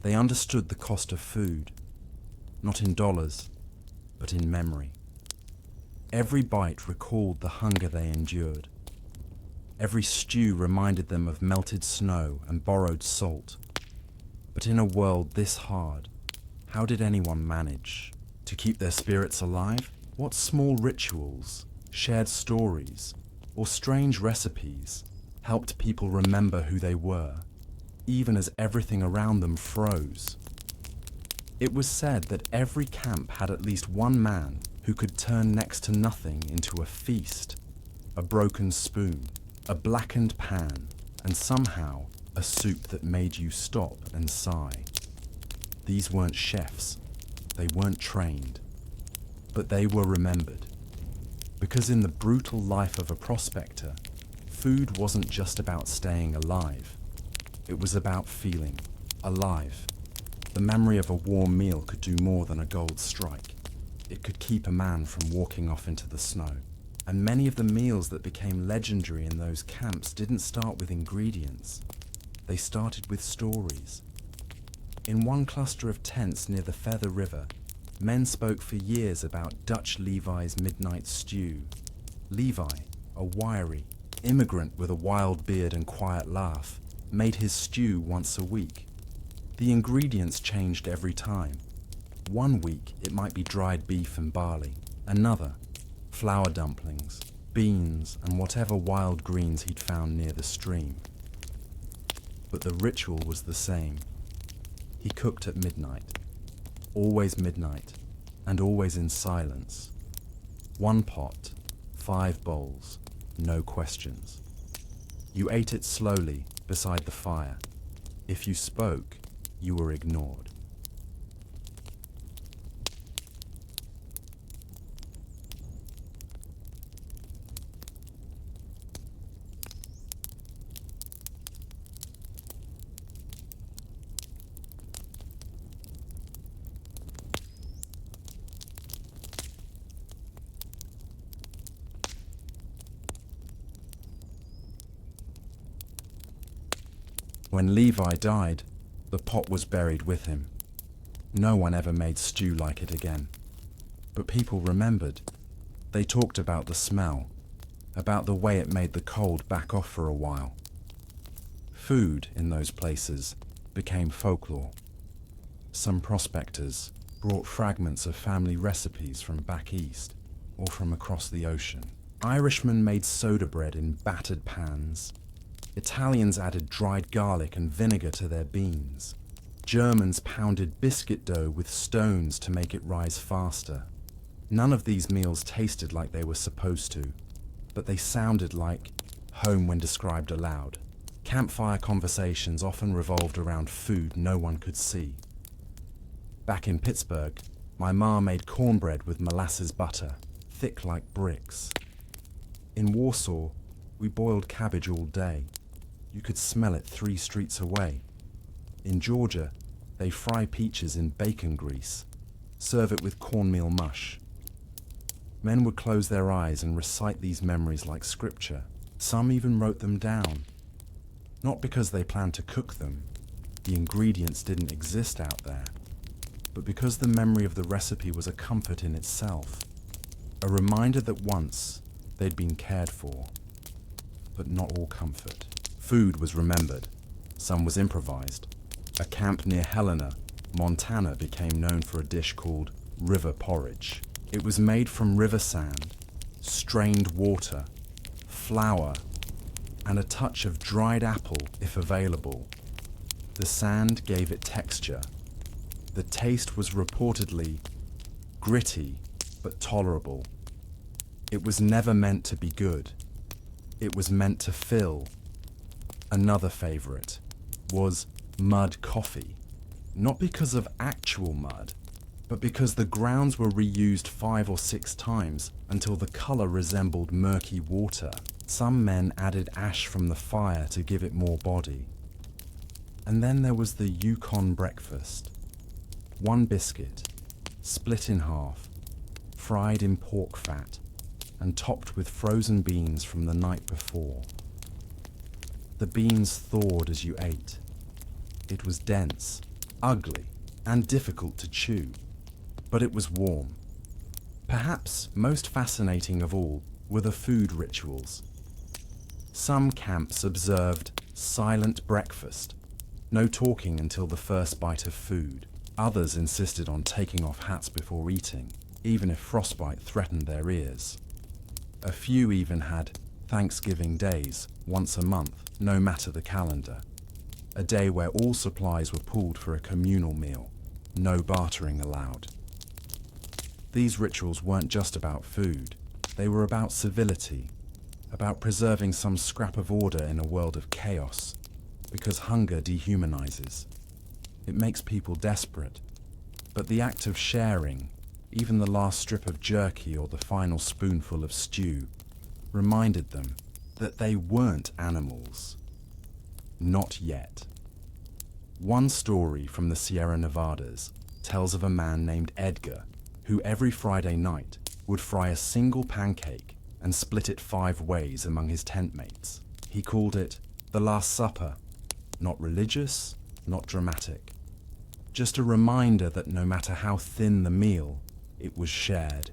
They understood the cost of food, not in dollars, but in memory. Every bite recalled the hunger they endured. Every stew reminded them of melted snow and borrowed salt. But in a world this hard, how did anyone manage to keep their spirits alive? What small rituals, shared stories, or strange recipes helped people remember who they were, even as everything around them froze? It was said that every camp had at least one man who could turn next to nothing into a feast, a broken spoon, a blackened pan, and somehow a soup that made you stop and sigh. These weren't chefs, they weren't trained, but they were remembered. Because in the brutal life of a prospector, food wasn't just about staying alive. It was about feeling alive. The memory of a warm meal could do more than a gold strike. It could keep a man from walking off into the snow. And many of the meals that became legendary in those camps didn't start with ingredients. They started with stories. In one cluster of tents near the Feather River, men spoke for years about Dutch Levi's midnight stew. Levi, a wiry immigrant with a wild beard and quiet laugh, made his stew once a week. The ingredients changed every time. One week it might be dried beef and barley, another flour dumplings, beans, and whatever wild greens he'd found near the stream. But the ritual was the same. He cooked at midnight, always midnight, and always in silence. One pot, 5 bowls, no questions. You ate it slowly beside the fire. If you spoke, you were ignored. When Levi died, the pot was buried with him. No one ever made stew like it again. But people remembered. They talked about the smell, about the way it made the cold back off for a while. Food in those places became folklore. Some prospectors brought fragments of family recipes from back east or from across the ocean. Irishmen made soda bread in battered pans. Italians added dried garlic and vinegar to their beans. Germans pounded biscuit dough with stones to make it rise faster. None of these meals tasted like they were supposed to, but they sounded like home when described aloud. Campfire conversations often revolved around food no one could see. Back in Pittsburgh, my ma made cornbread with molasses butter, thick like bricks. In Warsaw, we boiled cabbage all day. You could smell it 3 streets away. In Georgia, they fry peaches in bacon grease, serve it with cornmeal mush. Men would close their eyes and recite these memories like scripture. Some even wrote them down. Not because they planned to cook them. The ingredients didn't exist out there. but because the memory of the recipe was a comfort in itself, a reminder that once they'd been cared for. But not all comfort. Food was remembered. Some was improvised. A camp near Helena, Montana, became known for a dish called river porridge. It was made from river sand, strained water, flour, and a touch of dried apple if available. The sand gave it texture. The taste was reportedly gritty but tolerable. It was never meant to be good. It was meant to fill. Another favorite was mud coffee, not because of actual mud, but because the grounds were reused 5 or 6 times until the color resembled murky water. Some men added ash from the fire to give it more body. And then there was the Yukon breakfast. 1 biscuit, split in half, fried in pork fat, and topped with frozen beans from the night before. The beans thawed as you ate. It was dense, ugly, and difficult to chew, but it was warm. Perhaps most fascinating of all were the food rituals. Some camps observed silent breakfast, no talking until the first bite of food. Others insisted on taking off hats before eating, even if frostbite threatened their ears. A few even had Thanksgiving days, once a month, no matter the calendar. A day where all supplies were pooled for a communal meal, no bartering allowed. These rituals weren't just about food. They were about civility, about preserving some scrap of order in a world of chaos, because hunger dehumanizes. It makes people desperate, but the act of sharing, even the last strip of jerky or the final spoonful of stew, reminded them that they weren't animals. Not yet. One story from the Sierra Nevadas tells of a man named Edgar who every Friday night would fry a single pancake and split it 5 ways among his tent mates. He called it the Last Supper. Not religious, not dramatic. Just a reminder that no matter how thin the meal, it was shared.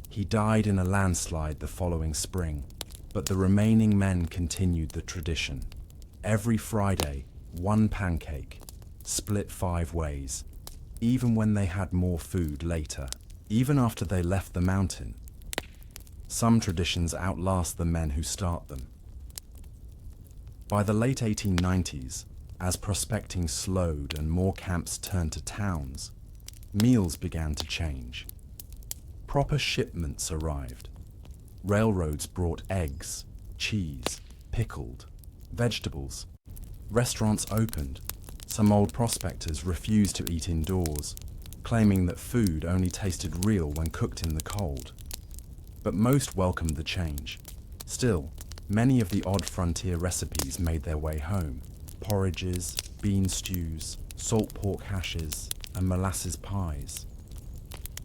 He died in a landslide the following spring, but the remaining men continued the tradition. Every Friday, 1 pancake, split 5 ways, even when they had more food later, even after they left the mountain. Some traditions outlast the men who start them. By the late 1890s, as prospecting slowed and more camps turned to towns, meals began to change. Proper shipments arrived. Railroads brought eggs, cheese, pickled, vegetables. Restaurants opened. Some old prospectors refused to eat indoors, claiming that food only tasted real when cooked in the cold. But most welcomed the change. Still, many of the odd frontier recipes made their way home. Porridges, bean stews, salt pork hashes, and molasses pies.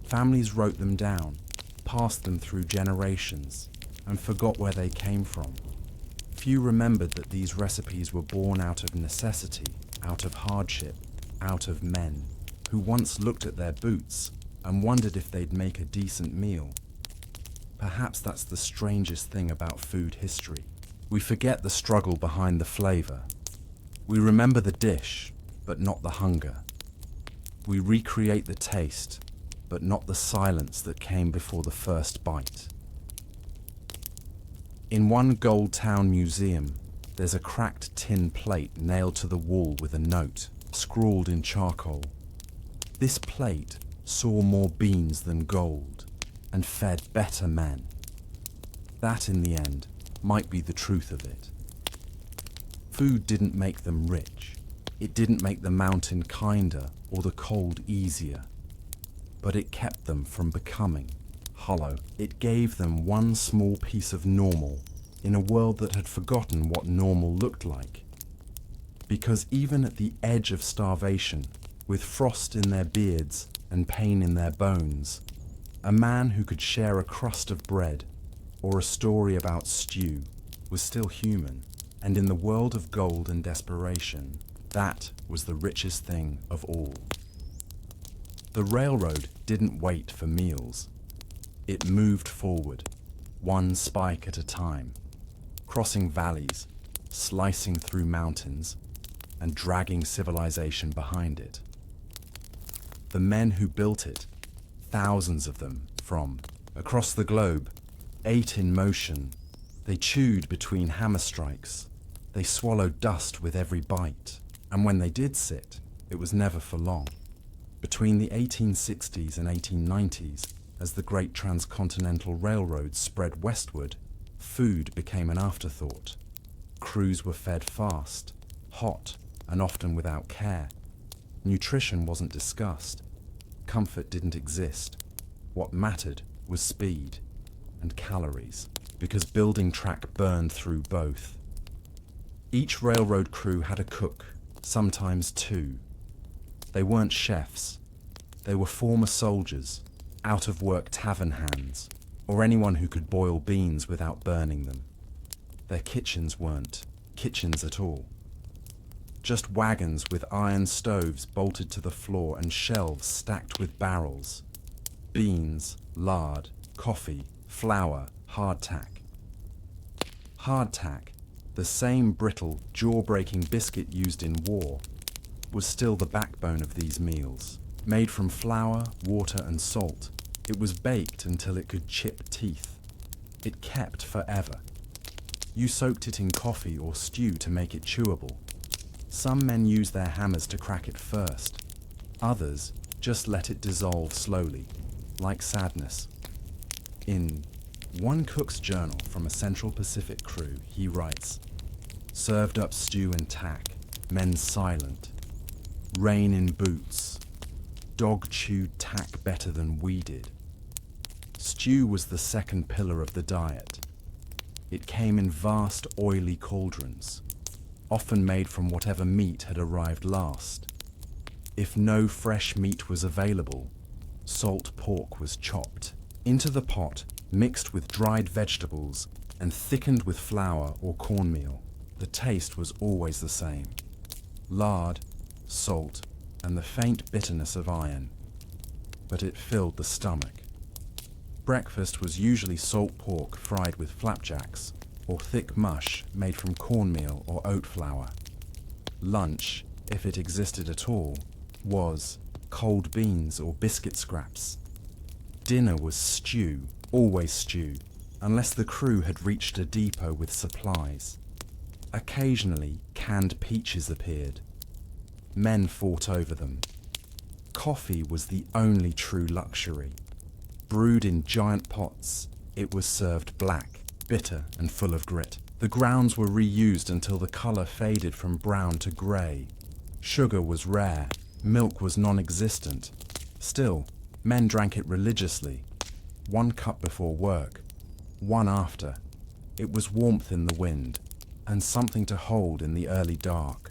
Families wrote them down, passed them through generations, and forgot where they came from. Few remembered that these recipes were born out of necessity, out of hardship, out of men who once looked at their boots and wondered if they'd make a decent meal. Perhaps that's the strangest thing about food history. We forget the struggle behind the flavor. We remember the dish, but not the hunger. We recreate the taste, but not the silence that came before the first bite. In one Gold Town museum, there's a cracked tin plate nailed to the wall with a note, scrawled in charcoal. This plate saw more beans than gold, and fed better men. That, in the end, might be the truth of it. Food didn't make them rich. It didn't make the mountain kinder or the cold easier. But it kept them from becoming hollow. It gave them one small piece of normal in a world that had forgotten what normal looked like. Because even at the edge of starvation, with frost in their beards and pain in their bones, a man who could share a crust of bread or a story about stew was still human, and in the world of gold and desperation, that was the richest thing of all. The railroad didn't wait for meals. It moved forward, one spike at a time, crossing valleys, slicing through mountains, and dragging civilization behind it. The men who built it, thousands of them from across the globe, ate in motion. They chewed between hammer strikes. They swallowed dust with every bite. And when they did sit, it was never for long. Between the 1860s and 1890s, as the great transcontinental railroads spread westward, food became an afterthought. Crews were fed fast, hot, and often without care. Nutrition wasn't discussed. Comfort didn't exist. What mattered was speed and calories, because building track burned through both. Each railroad crew had a cook, sometimes two. They weren't chefs. They were former soldiers, out-of-work tavern hands, or anyone who could boil beans without burning them. Their kitchens weren't kitchens at all. Just wagons with iron stoves bolted to the floor and shelves stacked with barrels. Beans, lard, coffee, flour, hardtack. Hardtack, the same brittle, jaw-breaking biscuit used in war, was still the backbone of these meals. Made from flour, water, and salt, it was baked until it could chip teeth. It kept forever. You soaked it in coffee or stew to make it chewable. Some men used their hammers to crack it first. Others just let it dissolve slowly, like sadness. In one cook's journal from a Central Pacific crew, he writes, "Served up stew and tack, men silent. Rain in boots. Dog chewed tack better than we did." Stew was the second pillar of the diet. It came in vast oily cauldrons, often made from whatever meat had arrived last. If no fresh meat was available, salt pork was chopped into the pot, mixed with dried vegetables and thickened with flour or cornmeal. The taste was always the same: lard, salt, and the faint bitterness of iron. But it filled the stomach. Breakfast was usually salt pork fried with flapjacks, or thick mush made from cornmeal or oat flour. Lunch, if it existed at all, was cold beans or biscuit scraps. Dinner was stew, always stew, unless the crew had reached a depot with supplies. Occasionally, canned peaches appeared. Men fought over them. Coffee was the only true luxury. Brewed in giant pots, it was served black, bitter, and full of grit. The grounds were reused until the color faded from brown to gray. Sugar was rare, milk was non-existent. Still, men drank it religiously. 1 cup before work, 1 after. It was warmth in the wind, and something to hold in the early dark.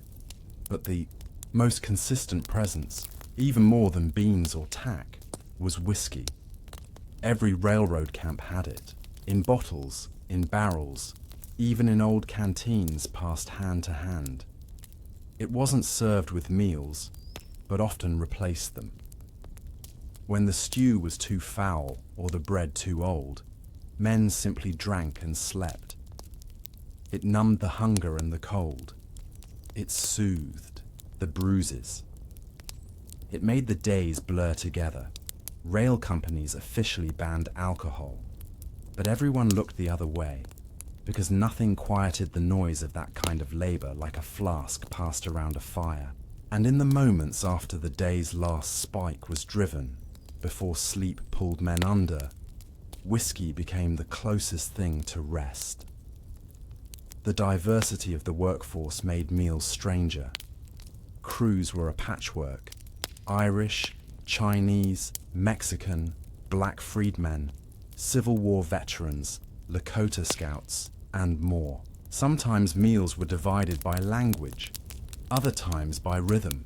But the most consistent presence, even more than beans or tack, was whiskey. Every railroad camp had it, in bottles, in barrels, even in old canteens passed hand to hand. It wasn't served with meals, but often replaced them. When the stew was too foul or the bread too old, men simply drank and slept. It numbed the hunger and the cold. It soothed the bruises. It made the days blur together. Rail companies officially banned alcohol, but everyone looked the other way, because nothing quieted the noise of that kind of labor like a flask passed around a fire. And in the moments after the day's last spike was driven, before sleep pulled men under, whiskey became the closest thing to rest. The diversity of the workforce made meals stranger. Crews were a patchwork: Irish, Chinese, Mexican, black freedmen, Civil War veterans, Lakota scouts, and more. Sometimes meals were divided by language, other times by rhythm.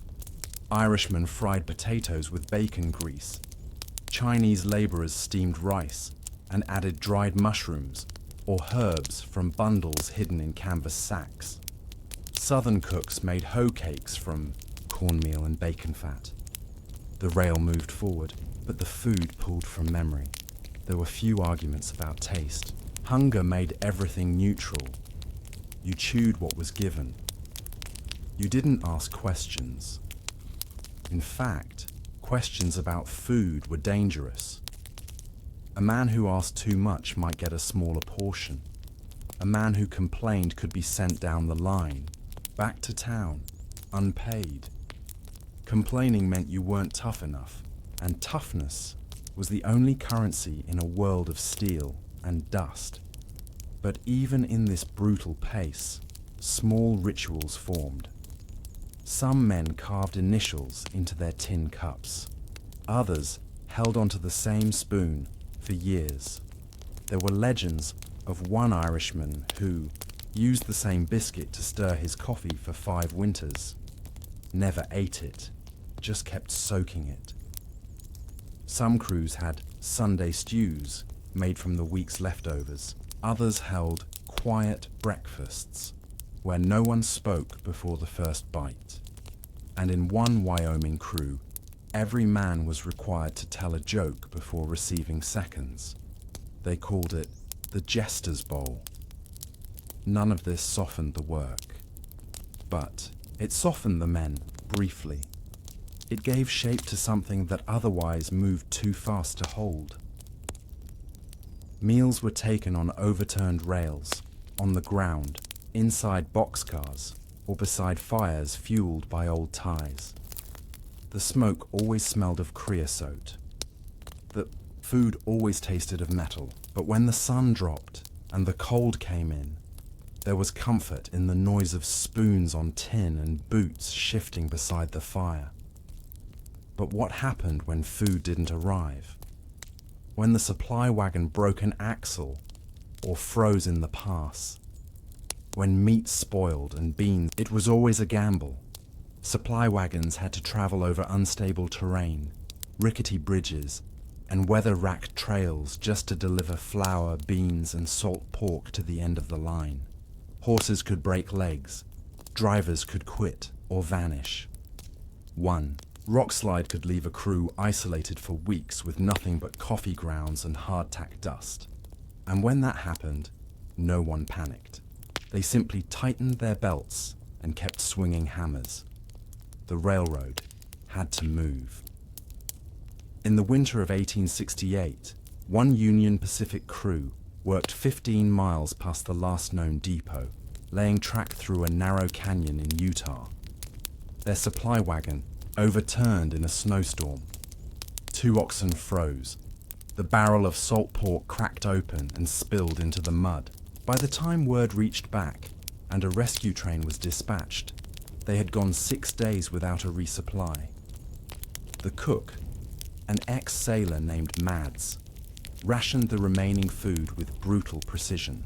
Irishmen fried potatoes with bacon grease. Chinese laborers steamed rice and added dried mushrooms or herbs from bundles hidden in canvas sacks. Southern cooks made hoe cakes from cornmeal and bacon fat. The rail moved forward, but the food pulled from memory. There were few arguments about taste. Hunger made everything neutral. You chewed what was given. You didn't ask questions. In fact, questions about food were dangerous. A man who asked too much might get a smaller portion. A man who complained could be sent down the line, back to town, unpaid. Complaining meant you weren't tough enough, and toughness was the only currency in a world of steel and dust. But even in this brutal pace, small rituals formed. Some men carved initials into their tin cups. Others held onto the same spoon for years. There were legends of one Irishman who used the same biscuit to stir his coffee for 5 winters. Never ate it, just kept soaking it. Some crews had Sunday stews made from the week's leftovers. Others held quiet breakfasts where no one spoke before the first bite. And in one Wyoming crew, every man was required to tell a joke before receiving seconds. They called it the Jester's Bowl. None of this softened the work. But it softened the men briefly. It gave shape to something that otherwise moved too fast to hold. Meals were taken on overturned rails, on the ground, inside boxcars, or beside fires fueled by old ties. The smoke always smelled of creosote. The food always tasted of metal, but when the sun dropped and the cold came in, there was comfort in the noise of spoons on tin and boots shifting beside the fire. But what happened when food didn't arrive? When the supply wagon broke an axle or froze in the pass? When meat spoiled and beans, it was always a gamble. Supply wagons had to travel over unstable terrain, rickety bridges, and weather-racked trails just to deliver flour, beans, and salt pork to the end of the line. Horses could break legs, drivers could quit or vanish. 1. Rockslide could leave a crew isolated for weeks with nothing but coffee grounds and hardtack dust. And when that happened, no one panicked. They simply tightened their belts and kept swinging hammers. The railroad had to move. In the winter of 1868, one Union Pacific crew worked 15 miles past the last known depot, laying track through a narrow canyon in Utah. Their supply wagon overturned in a snowstorm. 2 oxen froze. The barrel of salt pork cracked open and spilled into the mud. By the time word reached back and a rescue train was dispatched, they had gone 6 days without a resupply. The cook, an ex-sailor named Mads, rationed the remaining food with brutal precision.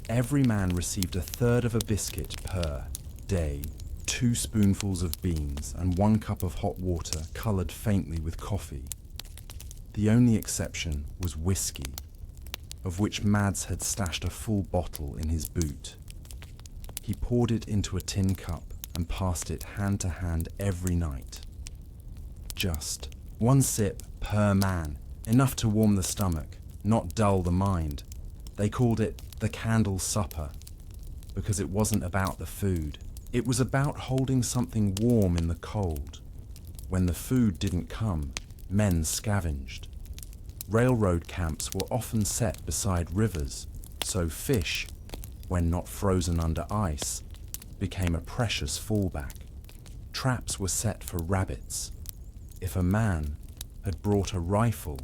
Every man received 1/3 of a biscuit per day, 2 spoonfuls of beans, and 1 cup of hot water coloured faintly with coffee. The only exception was whiskey, of which Mads had stashed a full bottle in his boot. He poured it into a tin cup and passed it hand to hand every night. Just 1 sip per man, enough to warm the stomach, not dull the mind. They called it the candle supper, because it wasn't about the food. It was about holding something warm in the cold. When the food didn't come, men scavenged. Railroad camps were often set beside rivers, so fish, when not frozen under ice, became a precious fallback. Traps were set for rabbits. If a man had brought a rifle,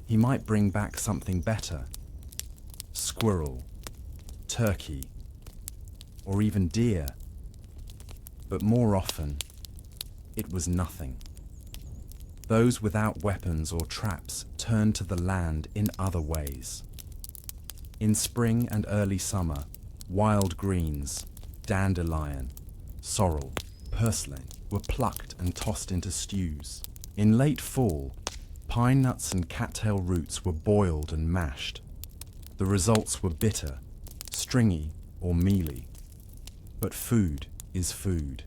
he might bring back something better. Squirrel, turkey, or even deer. But more often, it was nothing. Those without weapons or traps turned to the land in other ways. In spring and early summer, wild greens, dandelion, sorrel, purslane were plucked and tossed into stews. In late fall, pine nuts and cattail roots were boiled and mashed. The results were bitter, stringy, or mealy. But food is food.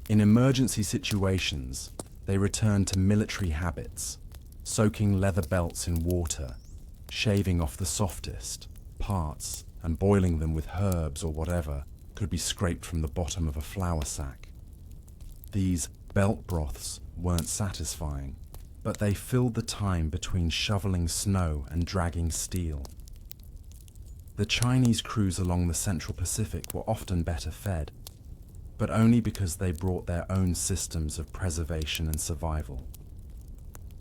In emergency situations, They returned to military habits, soaking leather belts in water, shaving off the softest parts and boiling them with herbs or whatever could be scraped from the bottom of a flour sack. These belt broths weren't satisfying, but they filled the time between shoveling snow and dragging steel. The Chinese crews along the Central Pacific were often better fed, but only because they brought their own systems of preservation and survival.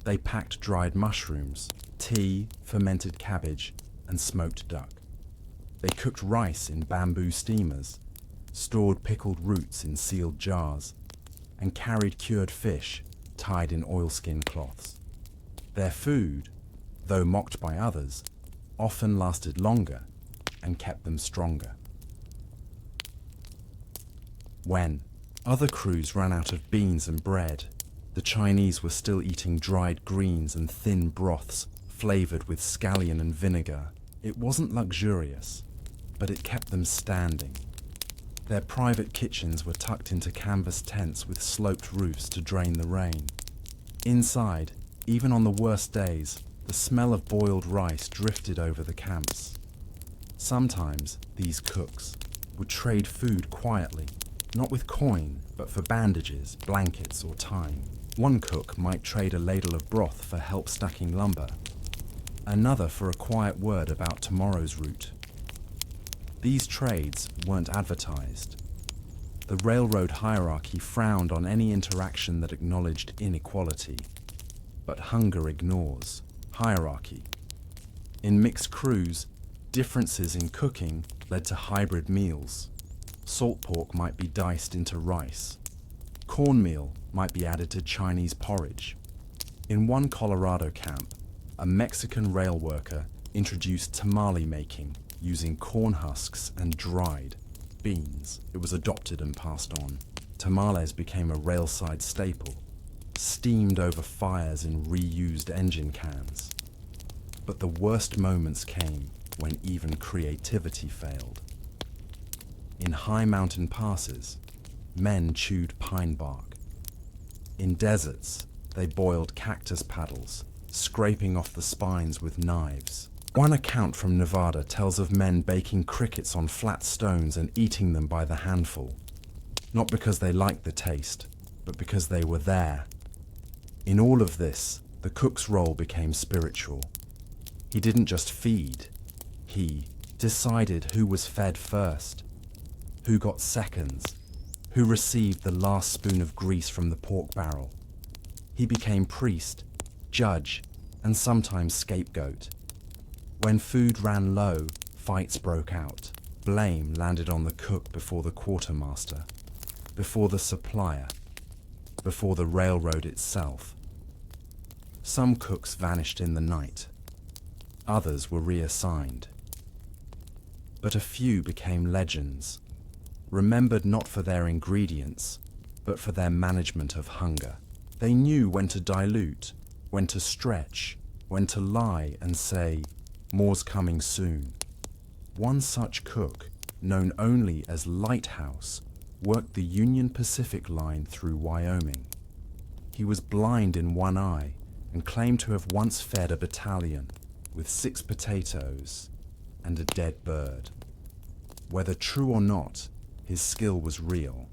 They packed dried mushrooms, tea, fermented cabbage, and smoked duck. They cooked rice in bamboo steamers, stored pickled roots in sealed jars, and carried cured fish tied in oilskin cloths. Their food, though mocked by others, often lasted longer and kept them stronger. When other crews ran out of beans and bread, the Chinese were still eating dried greens and thin broths flavored with scallion and vinegar. It wasn't luxurious, but it kept them standing. Their private kitchens were tucked into canvas tents with sloped roofs to drain the rain. Inside, even on the worst days, the smell of boiled rice drifted over the camps. Sometimes these cooks would trade food quietly, not with coin, but for bandages, blankets, or time. One cook might trade a ladle of broth for help stacking lumber, another for a quiet word about tomorrow's route. These trades weren't advertised. The railroad hierarchy frowned on any interaction that acknowledged inequality, but hunger ignores hierarchy. In mixed crews, differences in cooking led to hybrid meals. Salt pork might be diced into rice. Cornmeal might be added to Chinese porridge. In one Colorado camp, a Mexican rail worker introduced tamale making using corn husks and dried beans. It was adopted and passed on. Tamales became a railside staple, steamed over fires in reused engine cans. But the worst moments came when even creativity failed. In high mountain passes, men chewed pine bark. In deserts, they boiled cactus paddles, scraping off the spines with knives. One account from Nevada tells of men baking crickets on flat stones and eating them by the handful, not because they liked the taste, but because they were there. In all of this, the cook's role became spiritual. He didn't just feed, he decided who was fed first, who got seconds, who received the last spoon of grease from the pork barrel. He became priest, judge, and sometimes scapegoat. When food ran low, fights broke out. Blame landed on the cook before the quartermaster, before the supplier, before the railroad itself. Some cooks vanished in the night. Others were reassigned. But a few became legends, remembered not for their ingredients, but for their management of hunger. They knew when to dilute, when to stretch, when to lie and say, "More's coming soon." One such cook, known only as Lighthouse, worked the Union Pacific line through Wyoming. He was blind in one eye and claimed to have once fed a battalion with 6 potatoes and a dead bird. Whether true or not, his skill was real.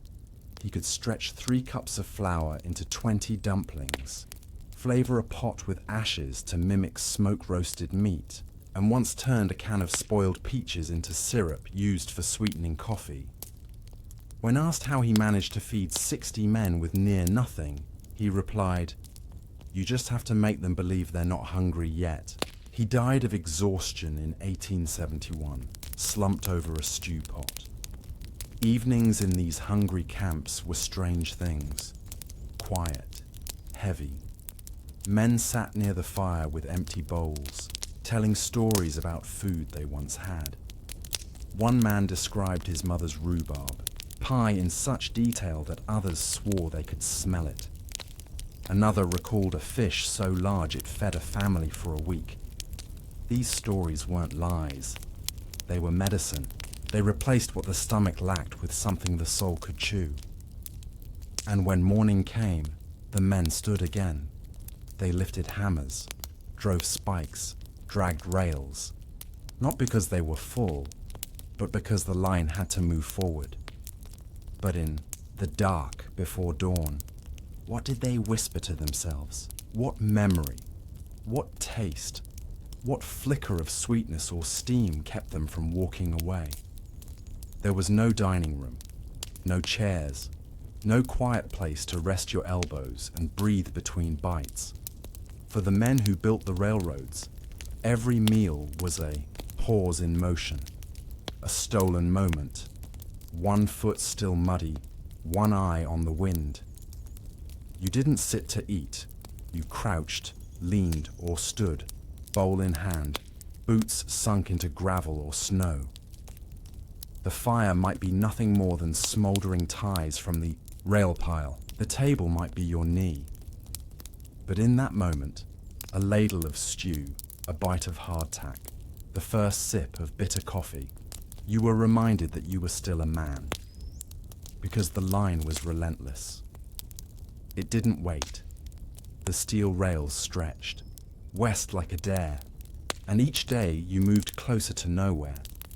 He could stretch 3 cups of flour into 20 dumplings, flavor a pot with ashes to mimic smoke-roasted meat, and once turned a can of spoiled peaches into syrup used for sweetening coffee. When asked how he managed to feed 60 men with near nothing, he replied, "You just have to make them believe they're not hungry yet." He died of exhaustion in 1871, slumped over a stew pot. Evenings in these hungry camps were strange things. Quiet, heavy. Men sat near the fire with empty bowls, telling stories about food they once had. One man described his mother's rhubarb pie in such detail that others swore they could smell it. Another recalled a fish so large it fed a family for a week. These stories weren't lies. They were medicine. They replaced what the stomach lacked with something the soul could chew. And when morning came, The men stood again. They lifted hammers, drove spikes, dragged rails, not because they were full, but because the line had to move forward. But in the dark before dawn, what did they whisper to themselves? What memory? What taste? What flicker of sweetness or steam kept them from walking away? There was no dining room, no chairs, no quiet place to rest your elbows and breathe between bites. For the men who built the railroads, every meal was a pause in motion, a stolen moment, one foot still muddy, one eye on the wind. You didn't sit to eat, you crouched, leaned or stood, bowl in hand, boots sunk into gravel or snow. The fire might be nothing more than smouldering ties from the rail pile. The table might be your knee. But in that moment, a ladle of stew, a bite of hardtack, the first sip of bitter coffee, you were reminded that you were still a man. Because the line was relentless. It didn't wait. The steel rails stretched, west like a dare, and each day you moved closer to nowhere.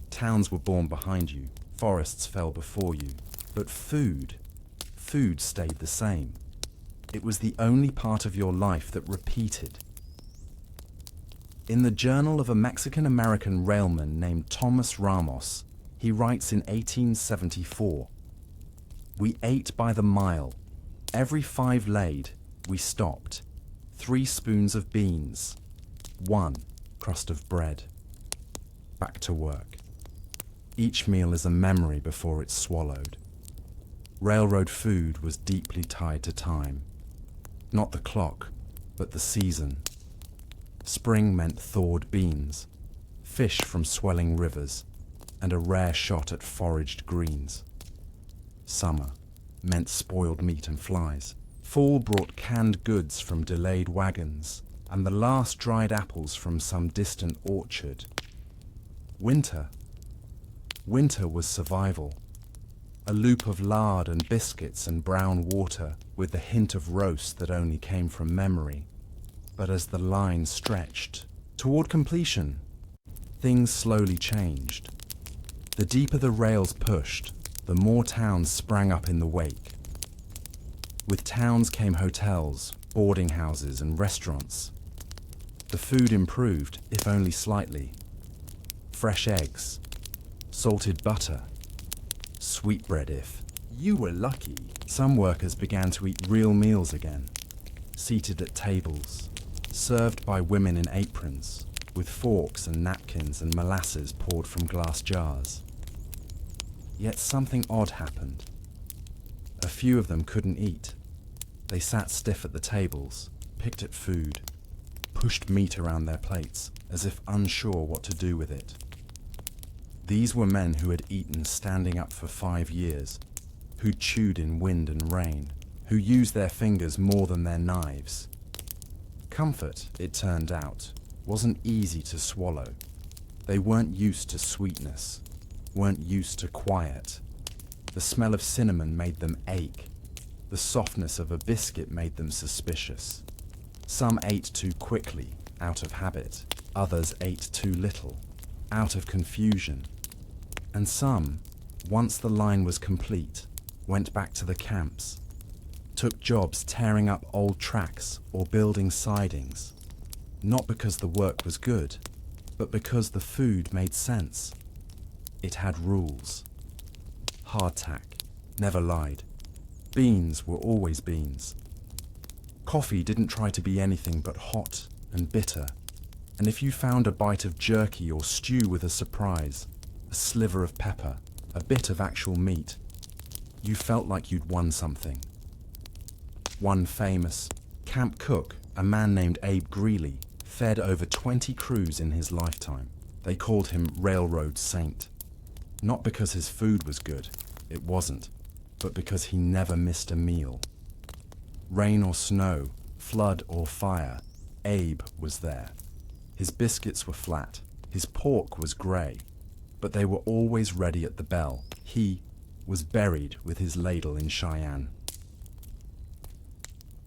Towns were born behind you, forests fell before you, but food stayed the same. It was the only part of your life that repeated. In the journal of a Mexican-American railman named Thomas Ramos, he writes in 1874, "We ate by the mile. Every 5 laid, we stopped. 3 spoons of beans, 1 crust of bread. Back to work." Each meal is a memory before it's swallowed. Railroad food was deeply tied to time. Not the clock, but the season. Spring meant thawed beans, fish from swelling rivers, and a rare shot at foraged greens. Summer meant spoiled meat and flies. Fall brought canned goods from delayed wagons, and the last dried apples from some distant orchard. Winter was survival. A loop of lard and biscuits and brown water with the hint of roast that only came from memory. But as the line stretched toward completion, things slowly changed. The deeper the rails pushed, the more towns sprang up in the wake. With towns came hotels, boarding houses, and restaurants. The food improved, if only slightly. Fresh eggs, salted butter, sweetbread if you were lucky. Some workers began to eat real meals again, seated at tables, served by women in aprons, with forks and napkins and molasses poured from glass jars. Yet something odd happened. A few of them couldn't eat. They sat stiff at the tables, picked at food, pushed meat around their plates, as if unsure what to do with it. These were men who had eaten standing up for 5 years, who chewed in wind and rain, who used their fingers more than their knives. Comfort, it turned out, wasn't easy to swallow. They weren't used to sweetness, weren't used to quiet. The smell of cinnamon made them ache. The softness of a biscuit made them suspicious. Some ate too quickly, out of habit. Others ate too little, out of confusion. And some, once the line was complete, went back to the camps, took jobs tearing up old tracks or building sidings, not because the work was good, but because the food made sense. It had rules. Hardtack never lied. Beans were always beans. Coffee didn't try to be anything but hot and bitter, and if you found a bite of jerky or stew with a surprise, a sliver of pepper, a bit of actual meat, you felt like you'd won something. One famous camp cook, a man named Abe Greeley, fed over 20 crews in his lifetime. They called him Railroad Saint. Not because his food was good, it wasn't, but because he never missed a meal. Rain or snow, flood or fire, Abe was there. His biscuits were flat, his pork was grey, but they were always ready at the bell. He was buried with his ladle in Cheyenne.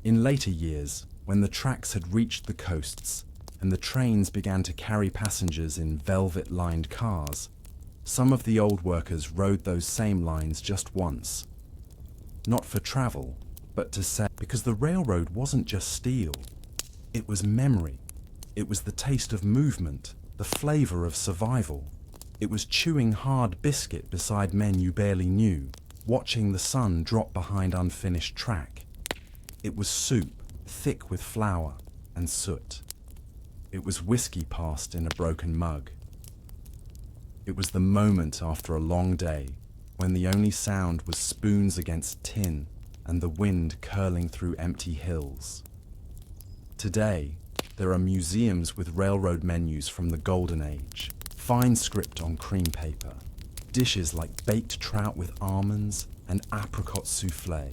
In later years, when the tracks had reached the coasts and the trains began to carry passengers in velvet-lined cars, some of the old workers rode those same lines just once. Not for travel, but to say, because the railroad wasn't just steel. It was memory. It was the taste of movement, the flavor of survival. It was chewing hard biscuit beside men you barely knew, watching the sun drop behind unfinished track. It was soup, thick with flour and soot. It was whiskey passed in a broken mug. It was the moment after a long day when the only sound was spoons against tin and the wind curling through empty hills. Today, there are museums with railroad menus from the Golden Age, fine script on cream paper, dishes like baked trout with almonds and apricot souffle.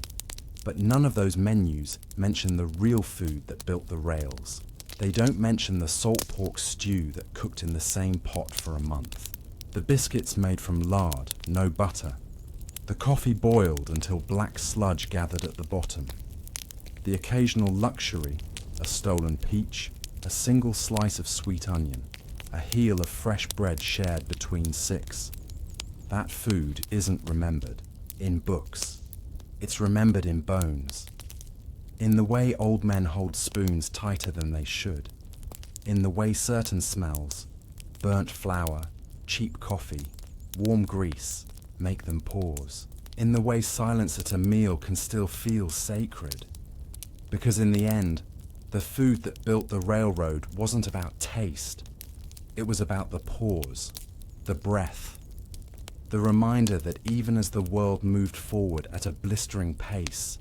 But none of those menus mention the real food that built the rails. They don't mention the salt pork stew that cooked in the same pot for a month. The biscuits made from lard, no butter. The coffee boiled until black sludge gathered at the bottom. The occasional luxury, a stolen peach, a single slice of sweet onion, a heel of fresh bread shared between six. That food isn't remembered in books. It's remembered in bones. In the way old men hold spoons tighter than they should. In the way certain smells, burnt flour, cheap coffee, warm grease, make them pause. In the way silence at a meal can still feel sacred. Because in the end, the food that built the railroad wasn't about taste. It was about the pause, the breath, the reminder that even as the world moved forward at a blistering pace,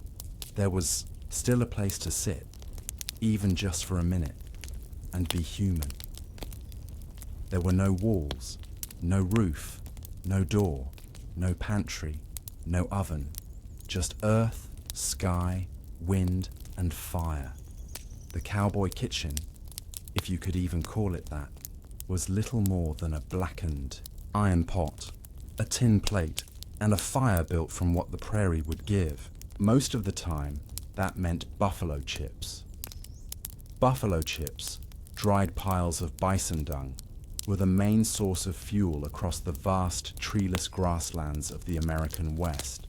there was still a place to sit, even just for a minute, and be human. There were no walls, no roof, no door, no pantry, no oven, just earth, sky, wind, and fire. The cowboy kitchen, if you could even call it that, was little more than a blackened iron pot, a tin plate, and a fire built from what the prairie would give. Most of the time, that meant buffalo chips. Buffalo chips, dried piles of bison dung, were the main source of fuel across the vast treeless grasslands of the American West.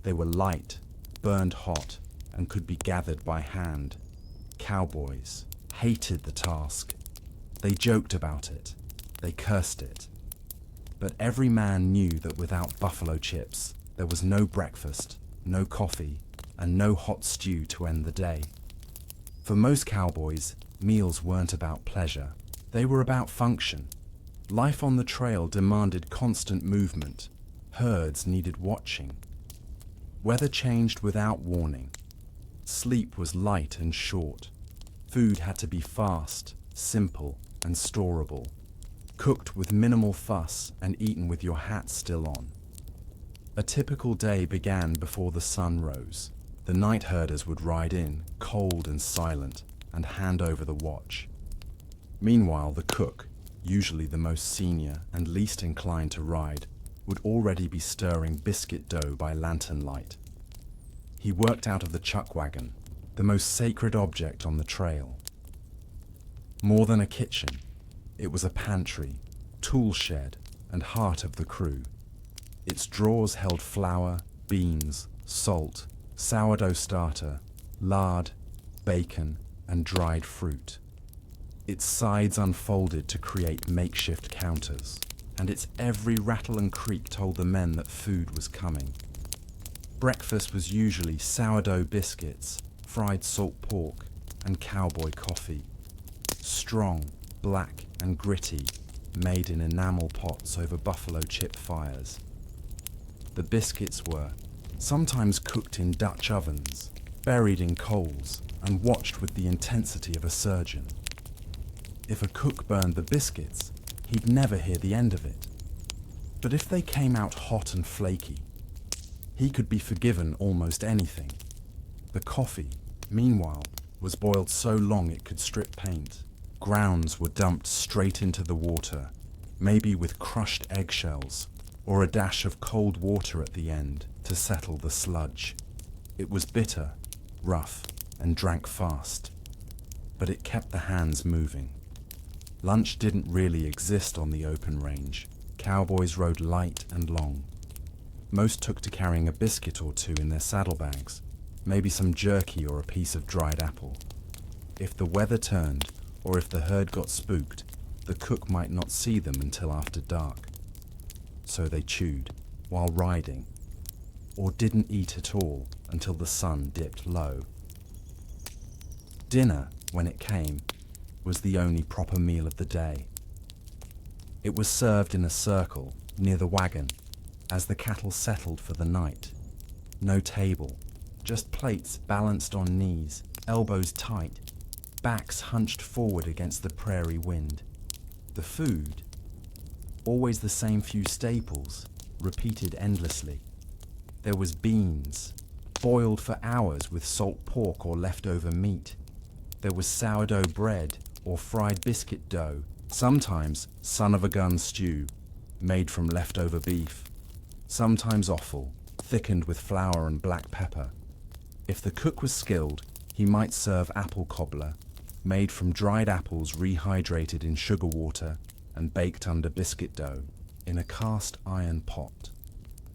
They were light, burned hot, and could be gathered by hand. Cowboys hated the task. They joked about it. They cursed it. But every man knew that without buffalo chips, there was no breakfast, no coffee, and no hot stew to end the day. For most cowboys, meals weren't about pleasure. They were about function. Life on the trail demanded constant movement. Herds needed watching. Weather changed without warning. Sleep was light and short. Food had to be fast, simple, and storable. Cooked with minimal fuss and eaten with your hat still on. A typical day began before the sun rose. The night herders would ride in, cold and silent, and hand over the watch. Meanwhile, the cook, usually the most senior and least inclined to ride, would already be stirring biscuit dough by lantern light. He worked out of the chuck wagon, the most sacred object on the trail. More than a kitchen, it was a pantry, tool shed, and heart of the crew. Its drawers held flour, beans, salt, sourdough starter, lard, bacon, and dried fruit. Its sides unfolded to create makeshift counters, and its every rattle and creak told the men that food was coming. Breakfast was usually sourdough biscuits, fried salt pork, and cowboy coffee. Strong, black, and gritty, made in enamel pots over buffalo chip fires. The biscuits were sometimes cooked in Dutch ovens, buried in coals, and watched with the intensity of a surgeon. If a cook burned the biscuits, he'd never hear the end of it. But if they came out hot and flaky, he could be forgiven almost anything. The coffee, meanwhile, was boiled so long it could strip paint. Grounds were dumped straight into the water, maybe with crushed eggshells, or a dash of cold water at the end to settle the sludge. It was bitter, rough, and drank fast. But it kept the hands moving. Lunch didn't really exist on the open range. Cowboys rode light and long. Most took to carrying a biscuit or two in their saddlebags, maybe some jerky or a piece of dried apple. If the weather turned, or if the herd got spooked, the cook might not see them until after dark. So they chewed while riding, or didn't eat at all until the sun dipped low. Dinner, when it came, was the only proper meal of the day. It was served in a circle near the wagon as the cattle settled for the night. No table, just plates balanced on knees, elbows tight, backs hunched forward against the prairie wind. The food, always the same few staples, repeated endlessly. There was beans, boiled for hours with salt pork or leftover meat. There was sourdough bread or fried biscuit dough, sometimes son-of-a-gun stew, made from leftover beef, sometimes offal, thickened with flour and black pepper. If the cook was skilled, he might serve apple cobbler, made from dried apples rehydrated in sugar water and baked under biscuit dough, in a cast iron pot.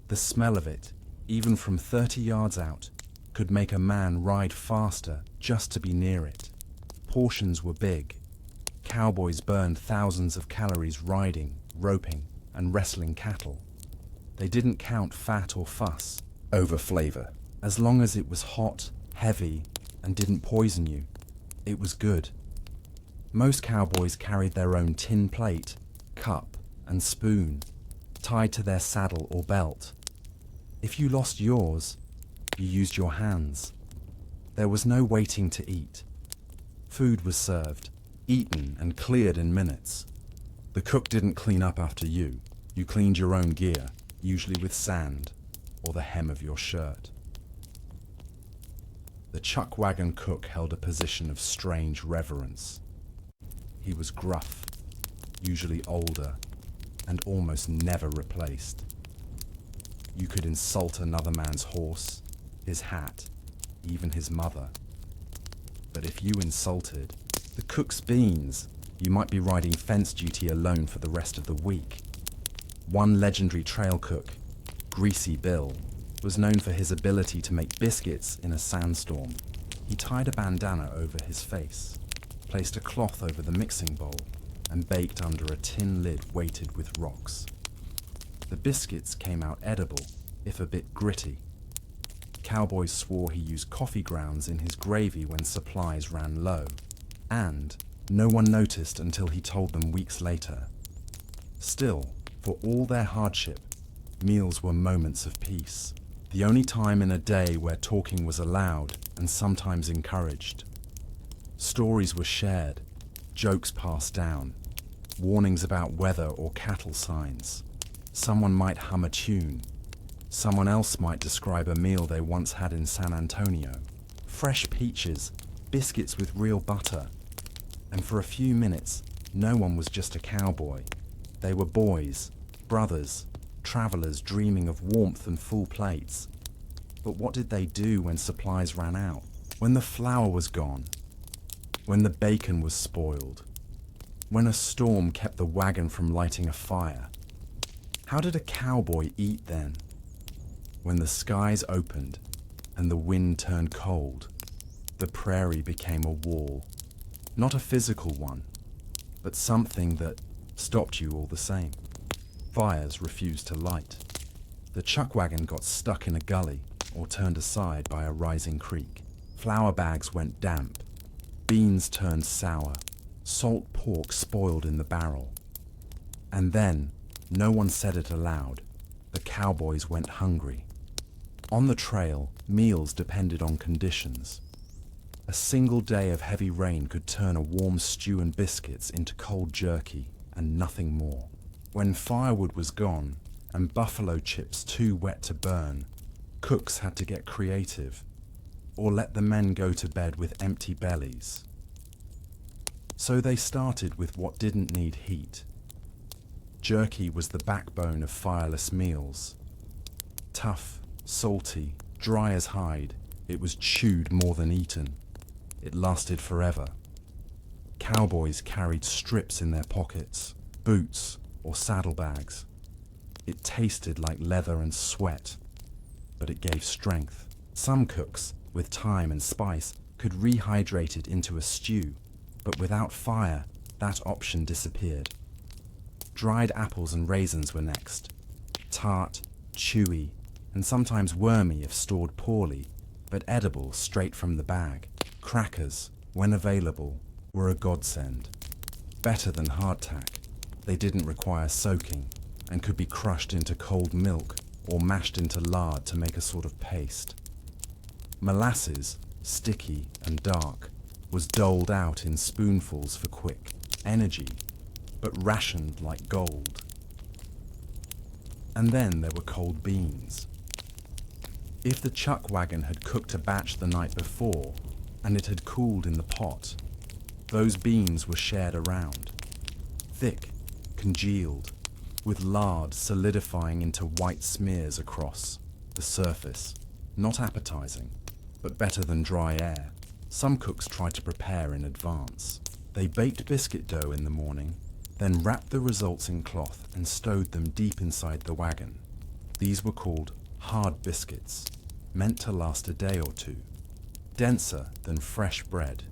The smell of it, even from 30 yards out, could make a man ride faster just to be near it. Portions were big. Cowboys burned thousands of calories riding, roping, and wrestling cattle. They didn't count fat or fuss over flavor. As long as it was hot, heavy, and didn't poison you, it was good. Most cowboys carried their own tin plate, cup, and spoon, tied to their saddle or belt. If you lost yours, you used your hands. There was no waiting to eat. Food was served, eaten, and cleared in minutes. The cook didn't clean up after you. You cleaned your own gear, usually with sand or the hem of your shirt. The chuck wagon cook held a position of strange reverence. He was gruff, usually older, and almost never replaced. You could insult another man's horse, his hat, even his mother. But if you insulted the cook's beans, you might be riding fence duty alone for the rest of the week. One legendary trail cook, Greasy Bill, was known for his ability to make biscuits in a sandstorm. He tied a bandana over his face, placed a cloth over the mixing bowl, and baked under a tin lid weighted with rocks. The biscuits came out edible, if a bit gritty. Cowboys swore he used coffee grounds in his gravy when supplies ran low, and no one noticed until he told them weeks later. Still, for all their hardship, meals were moments of peace. The only time in a day where talking was allowed and sometimes encouraged. Stories were shared, jokes passed down, warnings about weather or cattle signs. Someone might hum a tune. Someone else might describe a meal they once had in San Antonio. Fresh peaches, biscuits with real butter. And for a few minutes, no one was just a cowboy. They were boys, brothers, travelers dreaming of warmth and full plates. But what did they do when supplies ran out? When the flour was gone? When the bacon was spoiled? When a storm kept the wagon from lighting a fire? How did a cowboy eat then? When the skies opened and the wind turned cold, the prairie became a wall. Not a physical one, but something that stopped you all the same. Fires refused to light. The chuck wagon got stuck in a gully or turned aside by a rising creek. Flour bags went damp. Beans turned sour. Salt pork spoiled in the barrel. And then, no one said it aloud, the cowboys went hungry. On the trail, meals depended on conditions. A single day of heavy rain could turn a warm stew and biscuits into cold jerky and nothing more. When firewood was gone and buffalo chips too wet to burn, cooks had to get creative or let the men go to bed with empty bellies. So they started with what didn't need heat. Jerky was the backbone of fireless meals. Tough, salty, dry as hide, it was chewed more than eaten. it lasted forever. Cowboys carried strips in their pockets, boots, or saddlebags. It tasted like leather and sweat, but it gave strength. Some cooks, with thyme and spice, could rehydrate it into a stew, but without fire, that option disappeared. Dried apples and raisins were next. Tart, chewy, and sometimes wormy if stored poorly, but edible straight from the bag. Crackers, when available, were a godsend. Better than hardtack, they didn't require soaking and could be crushed into cold milk or mashed into lard to make a sort of paste. Molasses, sticky and dark, was doled out in spoonfuls for quick energy, but rationed like gold. And then there were cold beans. If the chuck wagon had cooked a batch the night before, and it had cooled in the pot, those beans were shared around. Thick, congealed, with lard solidifying into white smears across the surface. Not appetizing, but better than dry air. Some cooks tried to prepare in advance. They baked biscuit dough in the morning, then wrapped the results in cloth and stowed them deep inside the wagon. These were called hard biscuits, meant to last a day or two. Denser than fresh bread,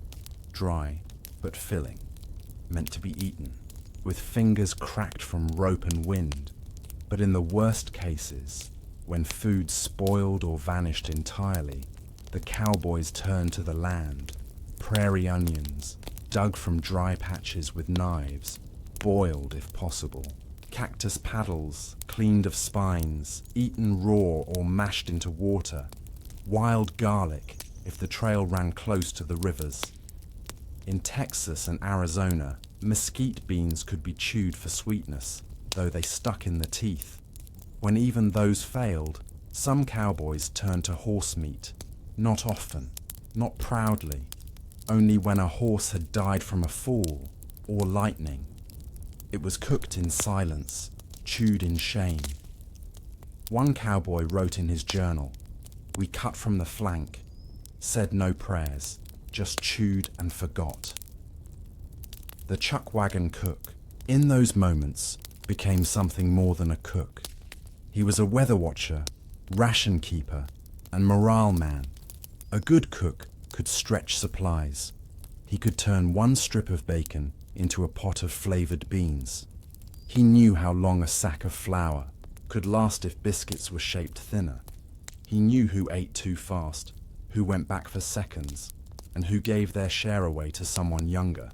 dry but filling, meant to be eaten, with fingers cracked from rope and wind. But in the worst cases, when food spoiled or vanished entirely, the cowboys turned to the land. Prairie onions, dug from dry patches with knives, boiled if possible. Cactus paddles, cleaned of spines, eaten raw or mashed into water. Wild garlic, if the trail ran close to the rivers. In Texas and Arizona, mesquite beans could be chewed for sweetness, though they stuck in the teeth. When even those failed, some cowboys turned to horse meat. Not often, not proudly, only when a horse had died from a fall or lightning. It was cooked in silence, chewed in shame. One cowboy wrote in his journal, "We cut from the flank, said no prayers, just chewed and forgot." The chuck wagon cook, in those moments, became something more than a cook. He was a weather watcher, ration keeper, and morale man. A good cook could stretch supplies. He could turn one strip of bacon into a pot of flavored beans. He knew how long a sack of flour could last if biscuits were shaped thinner. He knew who ate too fast, who went back for seconds, and who gave their share away to someone younger.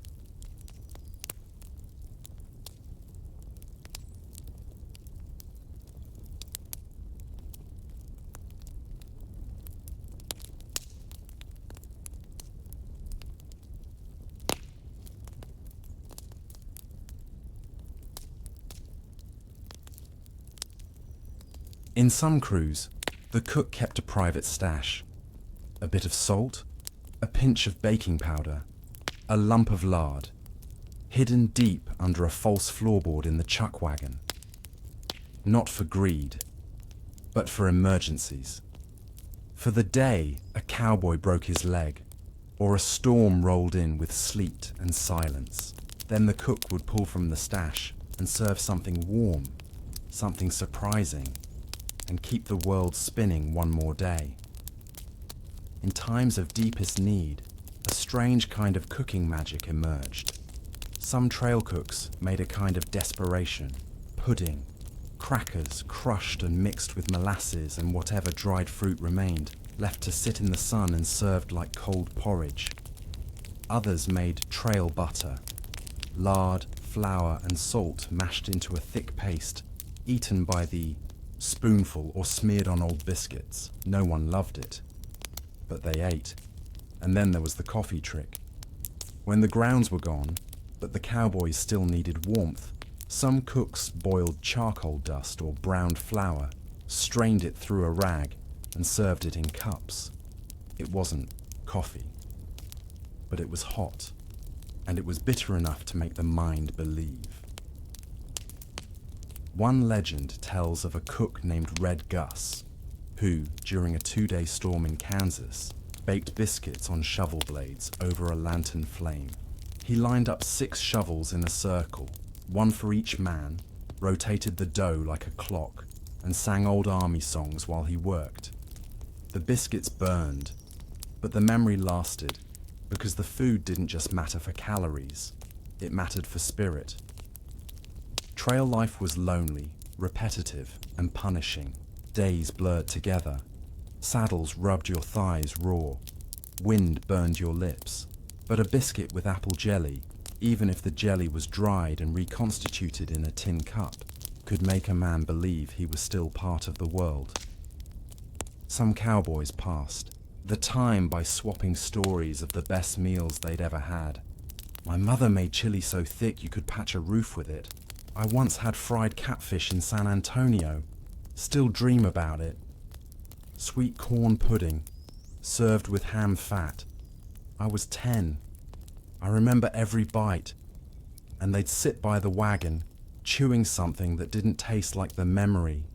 In some crews, the cook kept a private stash. A bit of salt, a pinch of baking powder, a lump of lard, hidden deep under a false floorboard in the chuck wagon. Not for greed, but for emergencies. For the day a cowboy broke his leg, or a storm rolled in with sleet and silence. Then the cook would pull from the stash and serve something warm, something surprising, and keep the world spinning one more day. In times of deepest need, a strange kind of cooking magic emerged. Some trail cooks made a kind of desperation, pudding, crackers crushed and mixed with molasses and whatever dried fruit remained, left to sit in the sun and served like cold porridge. Others made trail butter, lard, flour and salt mashed into a thick paste, eaten by the spoonful or smeared on old biscuits. No one loved it, but they ate. And then there was the coffee trick. When the grounds were gone, but the cowboys still needed warmth, some cooks boiled charcoal dust or browned flour, strained it through a rag, and served it in cups. It wasn't coffee, but it was hot, and it was bitter enough to make the mind believe. One legend tells of a cook named Red Gus, who, during a 2-day storm in Kansas, baked biscuits on shovel blades over a lantern flame. He lined up 6 shovels in a circle, one for each man, rotated the dough like a clock, and sang old army songs while he worked. The biscuits burned, but the memory lasted, because the food didn't just matter for calories, it mattered for spirit. Trail life was lonely, repetitive, and punishing. Days blurred together. Saddles rubbed your thighs raw. Wind burned your lips. But a biscuit with apple jelly, even if the jelly was dried and reconstituted in a tin cup, could make a man believe he was still part of the world. Some cowboys passed, the time by swapping stories of the best meals they'd ever had. My mother made chili so thick you could patch a roof with it. I once had fried catfish in San Antonio. Still dream about it. Sweet corn pudding, served with ham fat. I was 10. I remember every bite. And they'd sit by the wagon, chewing something that didn't taste like the memory,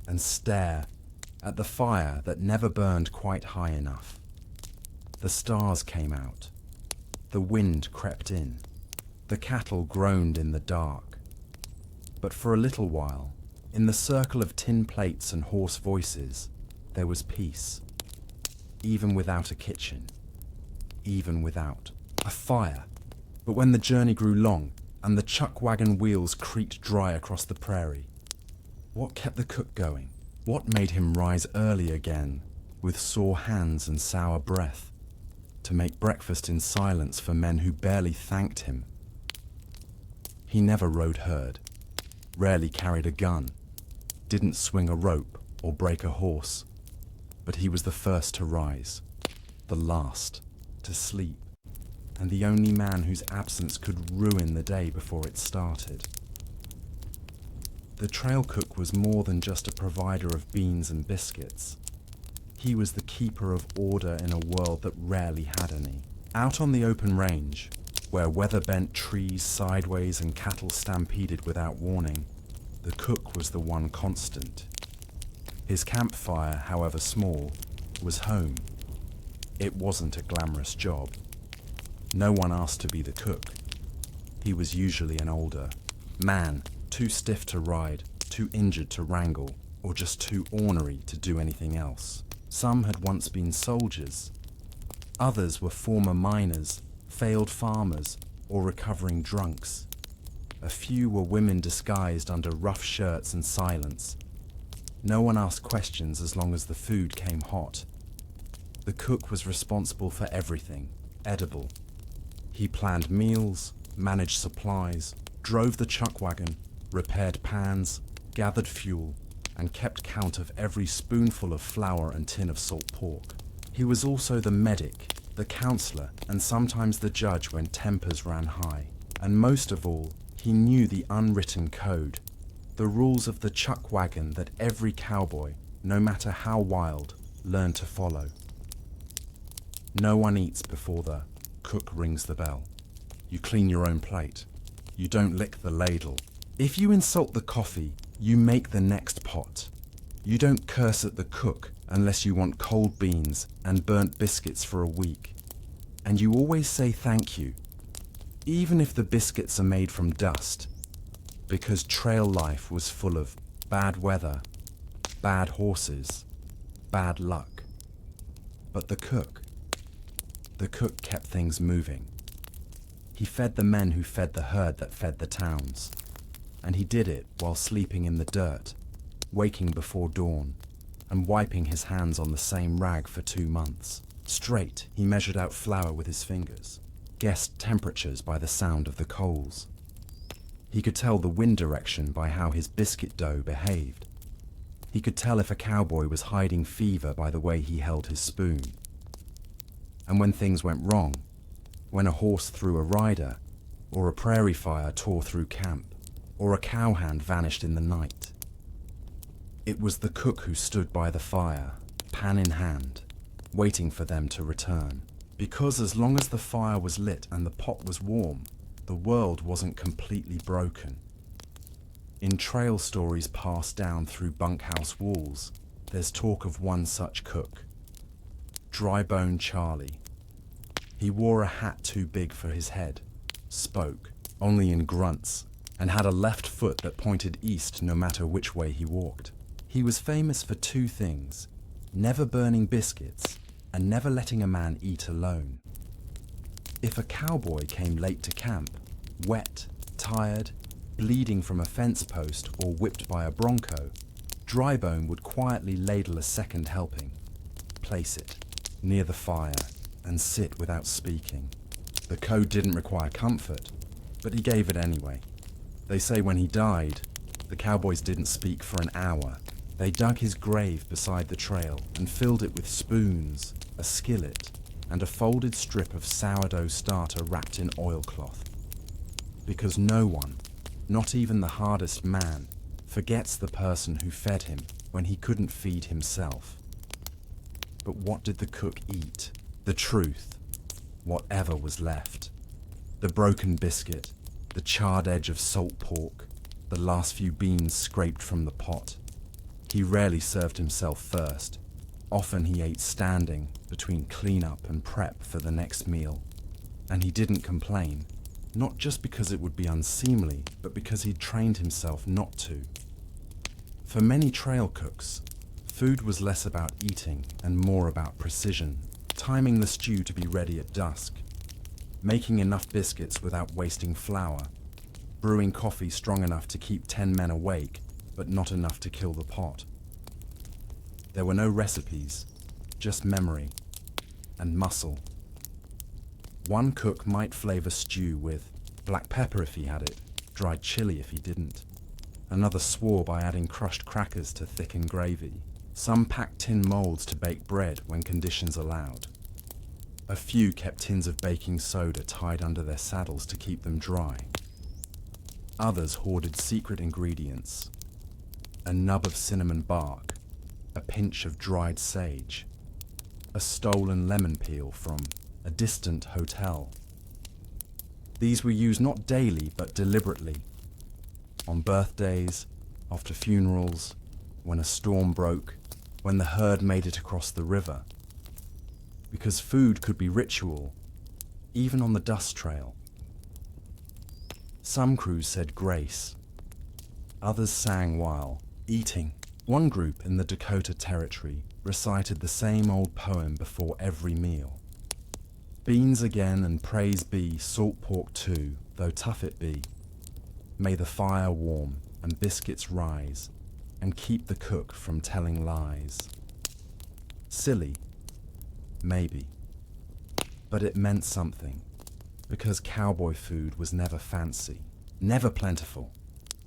and stare at the fire that never burned quite high enough. The stars came out. The wind crept in. The cattle groaned in the dark. But for a little while, in the circle of tin plates and hoarse voices, there was peace. Even without a kitchen. Even without a fire. But when the journey grew long and the chuck wagon wheels creaked dry across the prairie, what kept the cook going? What made him rise early again, with sore hands and sour breath, to make breakfast in silence for men who barely thanked him? He never rode herd, rarely carried a gun, didn't swing a rope or break a horse, but he was the first to rise, the last to sleep, and the only man whose absence could ruin the day before it started. The trail cook was more than just a provider of beans and biscuits. He was the keeper of order in a world that rarely had any. Out on the open range, where weather-bent trees sideways and cattle stampeded without warning, the cook was the one constant. His campfire, however small, was home. It wasn't a glamorous job. No one asked to be the cook. He was usually an older man, too stiff to ride, too injured to wrangle, or just too ornery to do anything else. Some had once been soldiers. Others were former miners, failed farmers, or recovering drunks. A few were women disguised under rough shirts and silence. No one asked questions as long as the food came hot. The cook was responsible for everything edible. He planned meals, managed supplies, drove the chuck wagon, repaired pans, gathered fuel, and kept count of every spoonful of flour and tin of salt pork. He was also the medic, the counselor, and sometimes the judge when tempers ran high. And most of all, he knew the unwritten code, the rules of the chuck wagon that every cowboy, no matter how wild, learned to follow. No one eats before the cook rings the bell. You clean your own plate. You don't lick the ladle. If you insult the coffee, you make the next pot. You don't curse at the cook unless you want cold beans and burnt biscuits for a week. And you always say thank you, even if the biscuits are made from dust, because trail life was full of bad weather, bad horses, bad luck. But the cook kept things moving. He fed the men who fed the herd that fed the towns. And he did it while sleeping in the dirt, waking before dawn, and wiping his hands on the same rag for 2 months. Straight, he measured out flour with his fingers, guessed temperatures by the sound of the coals. He could tell the wind direction by how his biscuit dough behaved. He could tell if a cowboy was hiding fever by the way he held his spoon. And when things went wrong, when a horse threw a rider, or a prairie fire tore through camp, or a cowhand vanished in the night, it was the cook who stood by the fire, pan in hand, waiting for them to return. Because as long as the fire was lit and the pot was warm, the world wasn't completely broken. In trail stories passed down through bunkhouse walls, there's talk of one such cook. Dry-bone Charlie. He wore a hat too big for his head, spoke only in grunts, and had a left foot that pointed east no matter which way he walked. He was famous for two things: never burning biscuits and never letting a man eat alone. If a cowboy came late to camp, wet, tired, bleeding from a fence post or whipped by a bronco, Drybone would quietly ladle a second helping, place it near the fire, and sit without speaking. The code didn't require comfort, but he gave it anyway. They say when he died, the cowboys didn't speak for an hour. They dug his grave beside the trail and filled it with spoons, a skillet, and a folded strip of sourdough starter wrapped in oilcloth. Because no one, not even the hardest man, forgets the person who fed him when he couldn't feed himself. But what did the cook eat? The truth, whatever was left. The broken biscuit, the charred edge of salt pork, the last few beans scraped from the pot. He rarely served himself first. Often he ate standing between cleanup and prep for the next meal. And he didn't complain, not just because it would be unseemly, but because he'd trained himself not to. For many trail cooks, food was less about eating and more about precision, timing the stew to be ready at dusk, making enough biscuits without wasting flour, brewing coffee strong enough to keep 10 men awake, but not enough to kill the pot. There were no recipes, just memory and muscle. One cook might flavor stew with black pepper if he had it, dried chili if he didn't. Another swore by adding crushed crackers to thicken gravy. Some packed tin molds to bake bread when conditions allowed. A few kept tins of baking soda tied under their saddles to keep them dry. Others hoarded secret ingredients: a nub of cinnamon bark, a pinch of dried sage, a stolen lemon peel from a distant hotel. These were used not daily but deliberately, on birthdays, after funerals, when a storm broke, when the herd made it across the river. Because food could be ritual, even on the dust trail. Some crews said grace. Others sang while eating. One group in the Dakota Territory recited the same old poem before every meal. Beans again and praise be, salt pork too, though tough it be. May the fire warm and biscuits rise, and keep the cook from telling lies. Silly, maybe, but it meant something, because cowboy food was never fancy, never plentiful,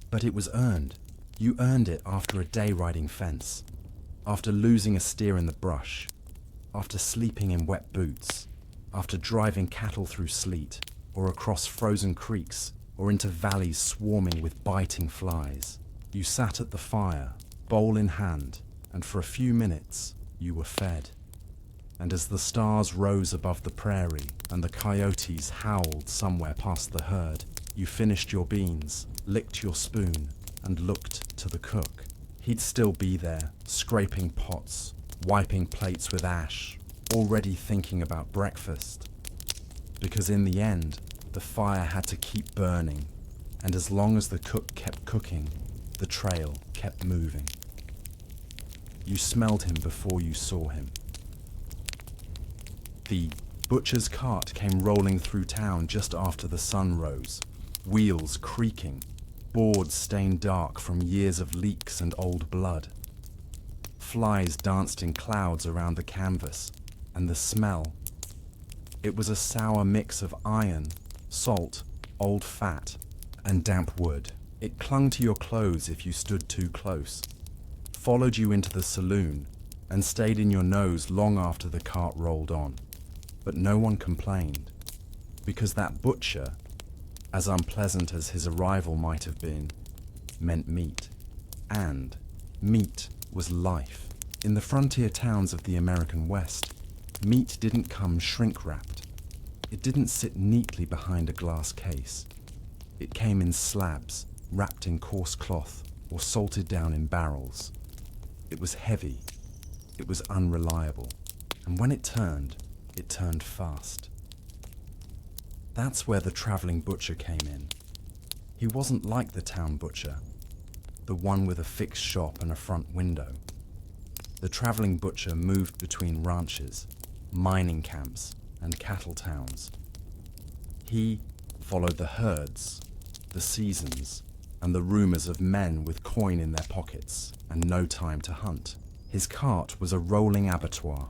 but it was earned. You earned it after a day riding fence, after losing a steer in the brush, after sleeping in wet boots, after driving cattle through sleet, or across frozen creeks, or into valleys swarming with biting flies. You sat at the fire, bowl in hand, and for a few minutes you were fed. And as the stars rose above the prairie and the coyotes howled somewhere past the herd, you finished your beans, licked your spoon, and looked to the cook. He'd still be there, scraping pots, wiping plates with ash, already thinking about breakfast. Because in the end, the fire had to keep burning, and as long as the cook kept cooking, the trail kept moving. You smelled him before you saw him. The butcher's cart came rolling through town just after the sun rose, wheels creaking, boards stained dark from years of leaks and old blood. Flies danced in clouds around the canvas, and the smell. It was a sour mix of iron, salt, old fat, and damp wood. It clung to your clothes if you stood too close, followed you into the saloon, and stayed in your nose long after the cart rolled on. But no one complained, because that butcher, as unpleasant as his arrival might have been, meant meat. And meat was life. In the frontier towns of the American West, meat didn't come shrink-wrapped. It didn't sit neatly behind a glass case. It came in slabs, wrapped in coarse cloth, or salted down in barrels. It was heavy. It was unreliable. And when it turned fast. That's where the travelling butcher came in. He wasn't like the town butcher, the one with a fixed shop and a front window. The travelling butcher moved between ranches, mining camps, and cattle towns. He followed the herds, the seasons, and the rumours of men with coin in their pockets and no time to hunt. His cart was a rolling abattoir,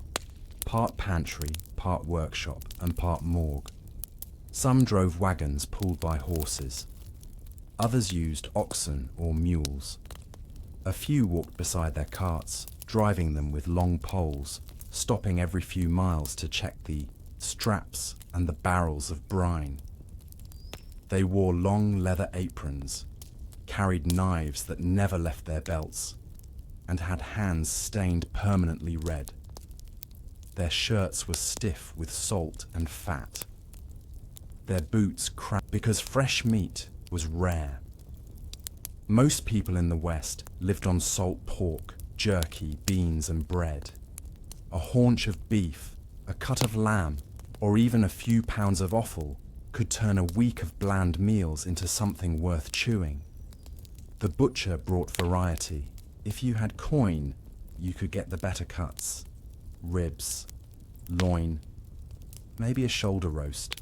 part pantry, part workshop, and part morgue. Some drove wagons pulled by horses. Others used oxen or mules. A few walked beside their carts, driving them with long poles, stopping every few miles to check the straps and the barrels of brine. They wore long leather aprons, carried knives that never left their belts, and had hands stained permanently red. Their shirts were stiff with salt and fat. Their boots cracked because fresh meat was rare. Most people in the West lived on salt pork, jerky, beans, and bread. A haunch of beef, a cut of lamb, or even a few pounds of offal could turn a week of bland meals into something worth chewing. The butcher brought variety. If you had coin, you could get the better cuts. Ribs, loin, maybe a shoulder roast.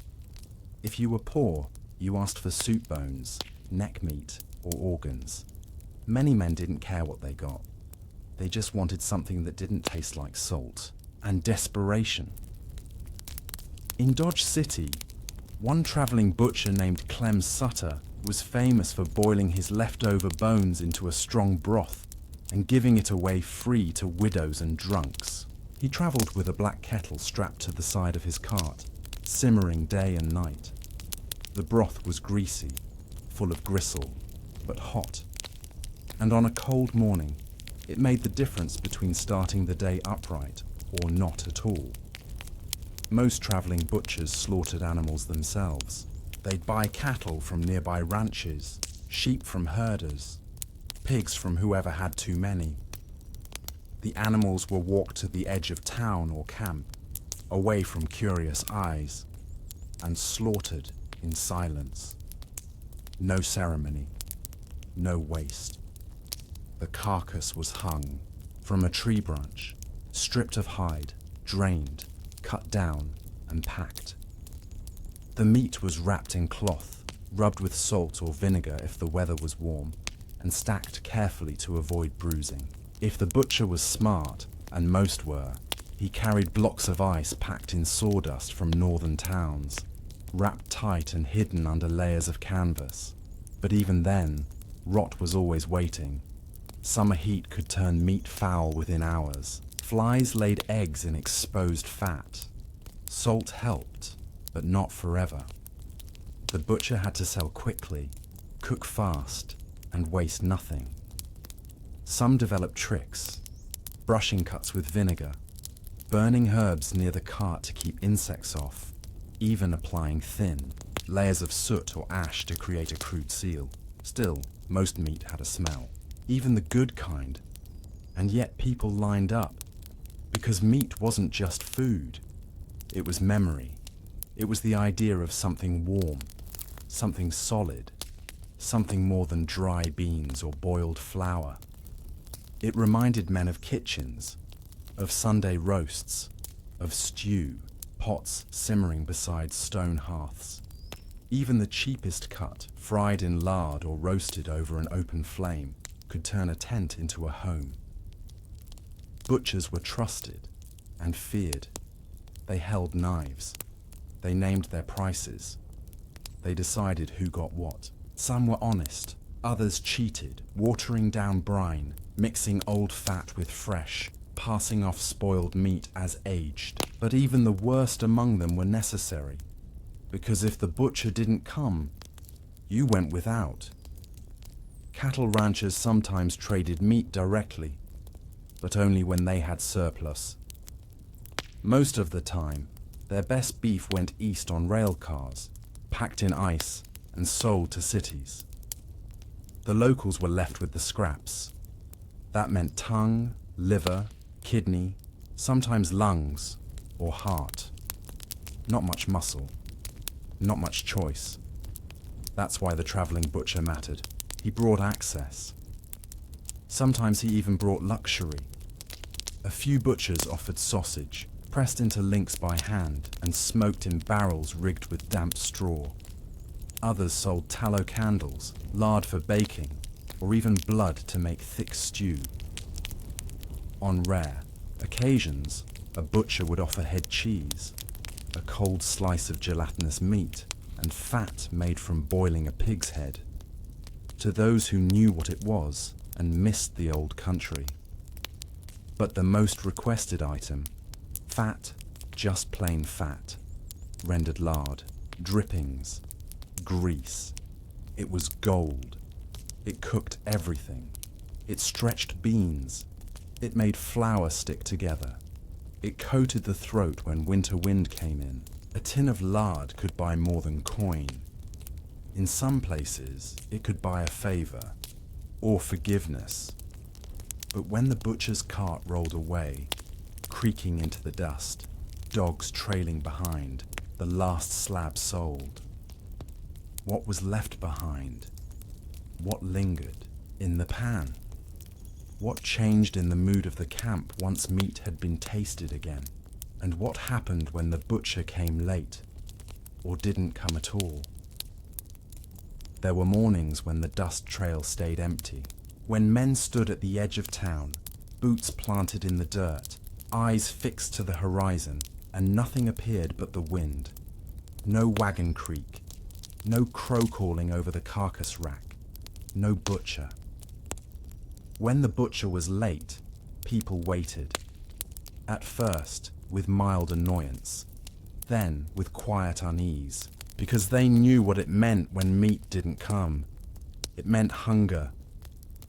If you were poor, you asked for soup bones, neck meat, or organs. Many men didn't care what they got. They just wanted something that didn't taste like salt. And desperation. In Dodge City, one travelling butcher named Clem Sutter was famous for boiling his leftover bones into a strong broth and giving it away free to widows and drunks. He travelled with a black kettle strapped to the side of his cart, simmering day and night. The broth was greasy, full of gristle, but hot. And on a cold morning, it made the difference between starting the day upright or not at all. Most travelling butchers slaughtered animals themselves. They'd buy cattle from nearby ranches, sheep from herders, pigs from whoever had too many. The animals were walked to the edge of town or camp, away from curious eyes, and slaughtered in silence. No ceremony, no waste. The carcass was hung from a tree branch, stripped of hide, drained, cut down, and packed. The meat was wrapped in cloth, rubbed with salt or vinegar if the weather was warm, and stacked carefully to avoid bruising. If the butcher was smart, and most were, he carried blocks of ice packed in sawdust from northern towns, wrapped tight and hidden under layers of canvas. But even then, rot was always waiting. Summer heat could turn meat foul within hours. Flies laid eggs in exposed fat. Salt helped, but not forever. The butcher had to sell quickly, cook fast, and waste nothing. Some developed tricks, brushing cuts with vinegar, burning herbs near the cart to keep insects off, even applying thin layers of soot or ash to create a crude seal. Still, most meat had a smell, even the good kind. And yet people lined up, because meat wasn't just food. It was memory. It was the idea of something warm, something solid, something more than dry beans or boiled flour. It reminded men of kitchens, of Sunday roasts, of stew, pots simmering beside stone hearths. Even the cheapest cut, fried in lard or roasted over an open flame, could turn a tent into a home. Butchers were trusted and feared. They held knives. They named their prices. They decided who got what. Some were honest, others cheated, watering down brine, mixing old fat with fresh, passing off spoiled meat as aged. But even the worst among them were necessary, because if the butcher didn't come, you went without. Cattle ranchers sometimes traded meat directly, but only when they had surplus. Most of the time, their best beef went east on rail cars, packed in ice and sold to cities. The locals were left with the scraps. That meant tongue, liver, kidney, sometimes lungs, or heart. Not much muscle. Not much choice. That's why the travelling butcher mattered. He brought access. Sometimes he even brought luxury. A few butchers offered sausage, pressed into links by hand and smoked in barrels rigged with damp straw. Others sold tallow candles, lard for baking, or even blood to make thick stew. On rare occasions, a butcher would offer head cheese, a cold slice of gelatinous meat, and fat made from boiling a pig's head, to those who knew what it was and missed the old country. But the most requested item, fat, just plain fat, rendered lard, drippings, grease. It was gold. It cooked everything. It stretched beans. It made flour stick together. It coated the throat when winter wind came in. A tin of lard could buy more than coin. In some places, it could buy a favor or forgiveness. But when the butcher's cart rolled away, creaking into the dust, dogs trailing behind, the last slab sold. What was left behind? What lingered in the pan? What changed in the mood of the camp once meat had been tasted again? And what happened when the butcher came late, or didn't come at all? There were mornings when the dust trail stayed empty, when men stood at the edge of town, boots planted in the dirt, eyes fixed to the horizon, and nothing appeared but the wind. No wagon creak, no crow calling over the carcass rack, no butcher. When the butcher was late, people waited. At first, with mild annoyance, then with quiet unease, because they knew what it meant when meat didn't come. It meant hunger,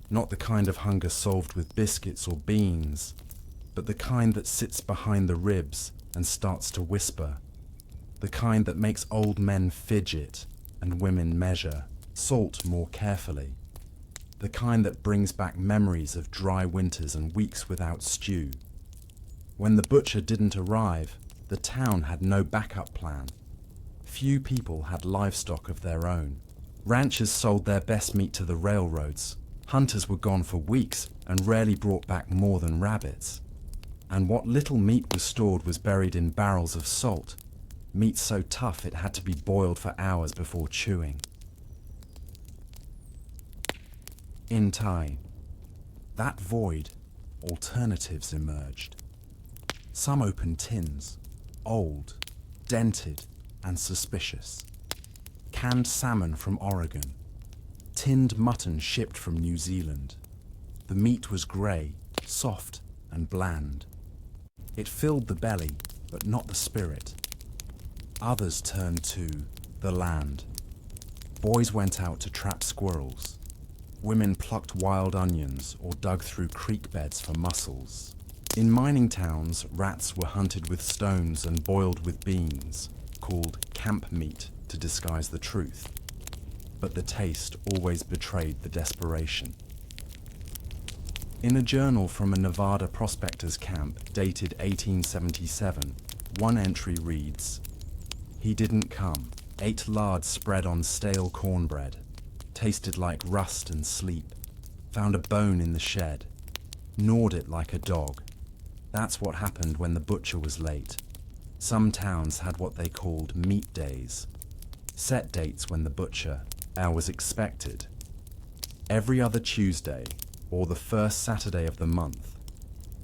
not the kind of hunger solved with biscuits or beans, but the kind that sits behind the ribs and starts to whisper, the kind that makes old men fidget and women measure salt more carefully, the kind that brings back memories of dry winters and weeks without stew. When the butcher didn't arrive, the town had no backup plan. Few people had livestock of their own. Ranchers sold their best meat to the railroads. Hunters were gone for weeks and rarely brought back more than rabbits. And what little meat was stored was buried in barrels of salt, meat so tough it had to be boiled for hours before chewing. In time, that void, alternatives emerged. Some open tins, old, dented, and suspicious. Canned salmon from Oregon. Tinned mutton shipped from New Zealand. The meat was grey, soft, and bland. It filled the belly, but not the spirit. Others turned to the land. Boys went out to trap squirrels. Women plucked wild onions or dug through creek beds for mussels. In mining towns, rats were hunted with stones and boiled with beans, called camp meat to disguise the truth. But the taste always betrayed the desperation. In a journal from a Nevada prospectors' camp dated 1877, one entry reads, "He didn't come, ate lard spread on stale cornbread, tasted like rust and sleep, found a bone in the shed, gnawed it like a dog. That's what happened when the butcher was late." Some towns had what they called meat days, set dates when the butcher was expected. Every other Tuesday or the first Saturday of the month.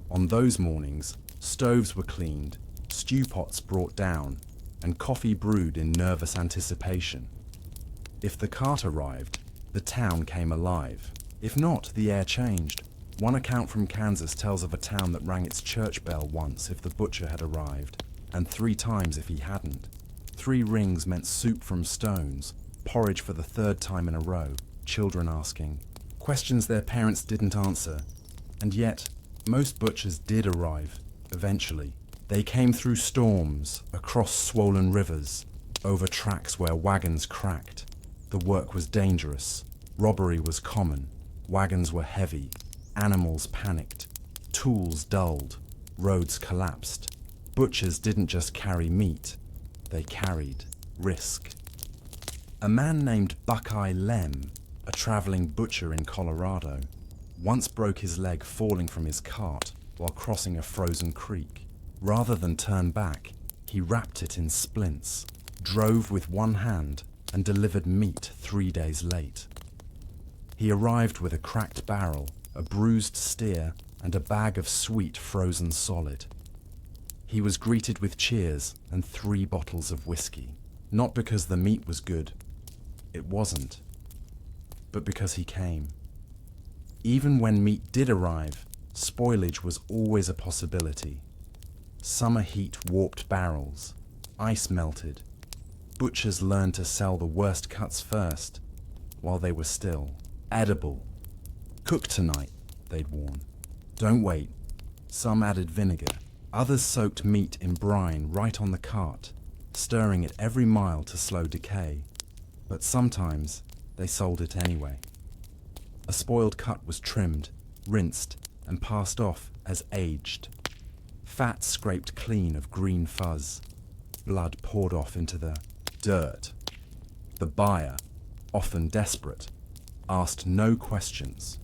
On those mornings, stoves were cleaned, stew pots brought down, and coffee brewed in nervous anticipation. If the cart arrived, the town came alive. If not, the air changed. One account from Kansas tells of a town that rang its church bell once if the butcher had arrived, and 3 times if he hadn't. 3 rings meant soup from stones, porridge for the 3rd time in a row, children asking questions their parents didn't answer. And yet, most butchers did arrive, eventually. They came through storms, across swollen rivers, over tracks where wagons cracked. The work was dangerous, robbery was common, wagons were heavy, animals panicked, tools dulled, roads collapsed. butchers didn't just carry meat, they carried risk. A man named Buckeye Lem, a traveling butcher in Colorado, once broke his leg falling from his cart while crossing a frozen creek. Rather than turn back, he wrapped it in splints, drove with one hand, and delivered meat 3 days late. He arrived with a cracked barrel, a bruised steer, and a bag of sweet frozen solid. He was greeted with cheers and 3 bottles of whiskey, not because the meat was good. It wasn't. But because he came. Even when meat did arrive, spoilage was always a possibility. Summer heat warped barrels, ice melted. Butchers learned to sell the worst cuts first, while they were still edible. Cook tonight, they'd warn. Don't wait. Some added vinegar. Others soaked meat in brine right on the cart, stirring it every mile to slow decay. But sometimes they sold it anyway. A spoiled cut was trimmed, rinsed, and passed off as aged. Fat scraped clean of green fuzz. Blood poured off into the dirt. The buyer, often desperate, asked no questions,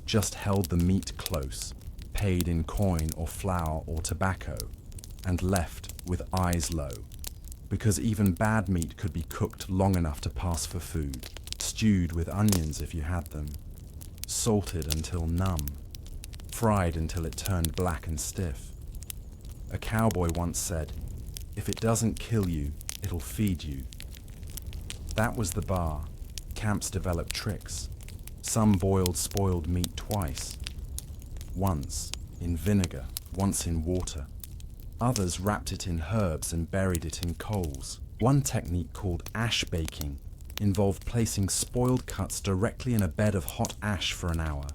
just held the meat close, paid in coin or flour or tobacco, and left with eyes low. Because even bad meat could be cooked long enough to pass for food, stewed with onions if you had them, salted until numb, fried until it turned black and stiff. A cowboy once said, "If it doesn't kill you, it'll feed you." That was the bar. Camps developed tricks. Some boiled spoiled meat twice. Once in vinegar, once in water. Others wrapped it in herbs and buried it in coals. One technique called ash baking involved placing spoiled cuts directly in a bed of hot ash for an hour,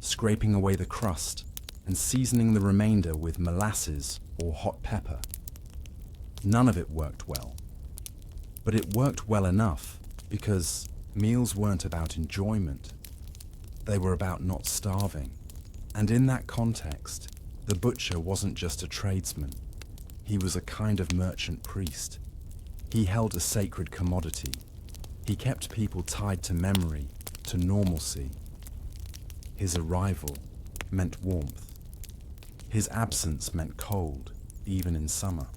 scraping away the crust, and seasoning the remainder with molasses or hot pepper. None of it worked well. But it worked well enough because meals weren't about enjoyment. They were about not starving. And in that context, the butcher wasn't just a tradesman. He was a kind of merchant priest. He held a sacred commodity. He kept people tied to memory, to normalcy. His arrival meant warmth. His absence meant cold, even in summer.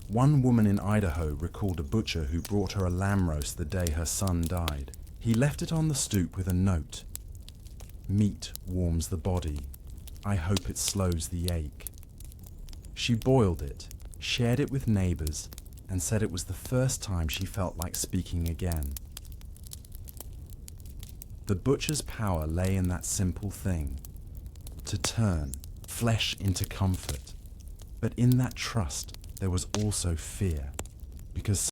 One woman in Idaho recalled a butcher who brought her a lamb roast the day her son died. He left it on the stoop with a note. "Meat warms the body. I hope it slows the ache." She boiled it, shared it with neighbors, and said it was the first time she felt like speaking again. The butcher's power lay in that simple thing, to turn flesh into comfort. But in that trust, there was also fear, because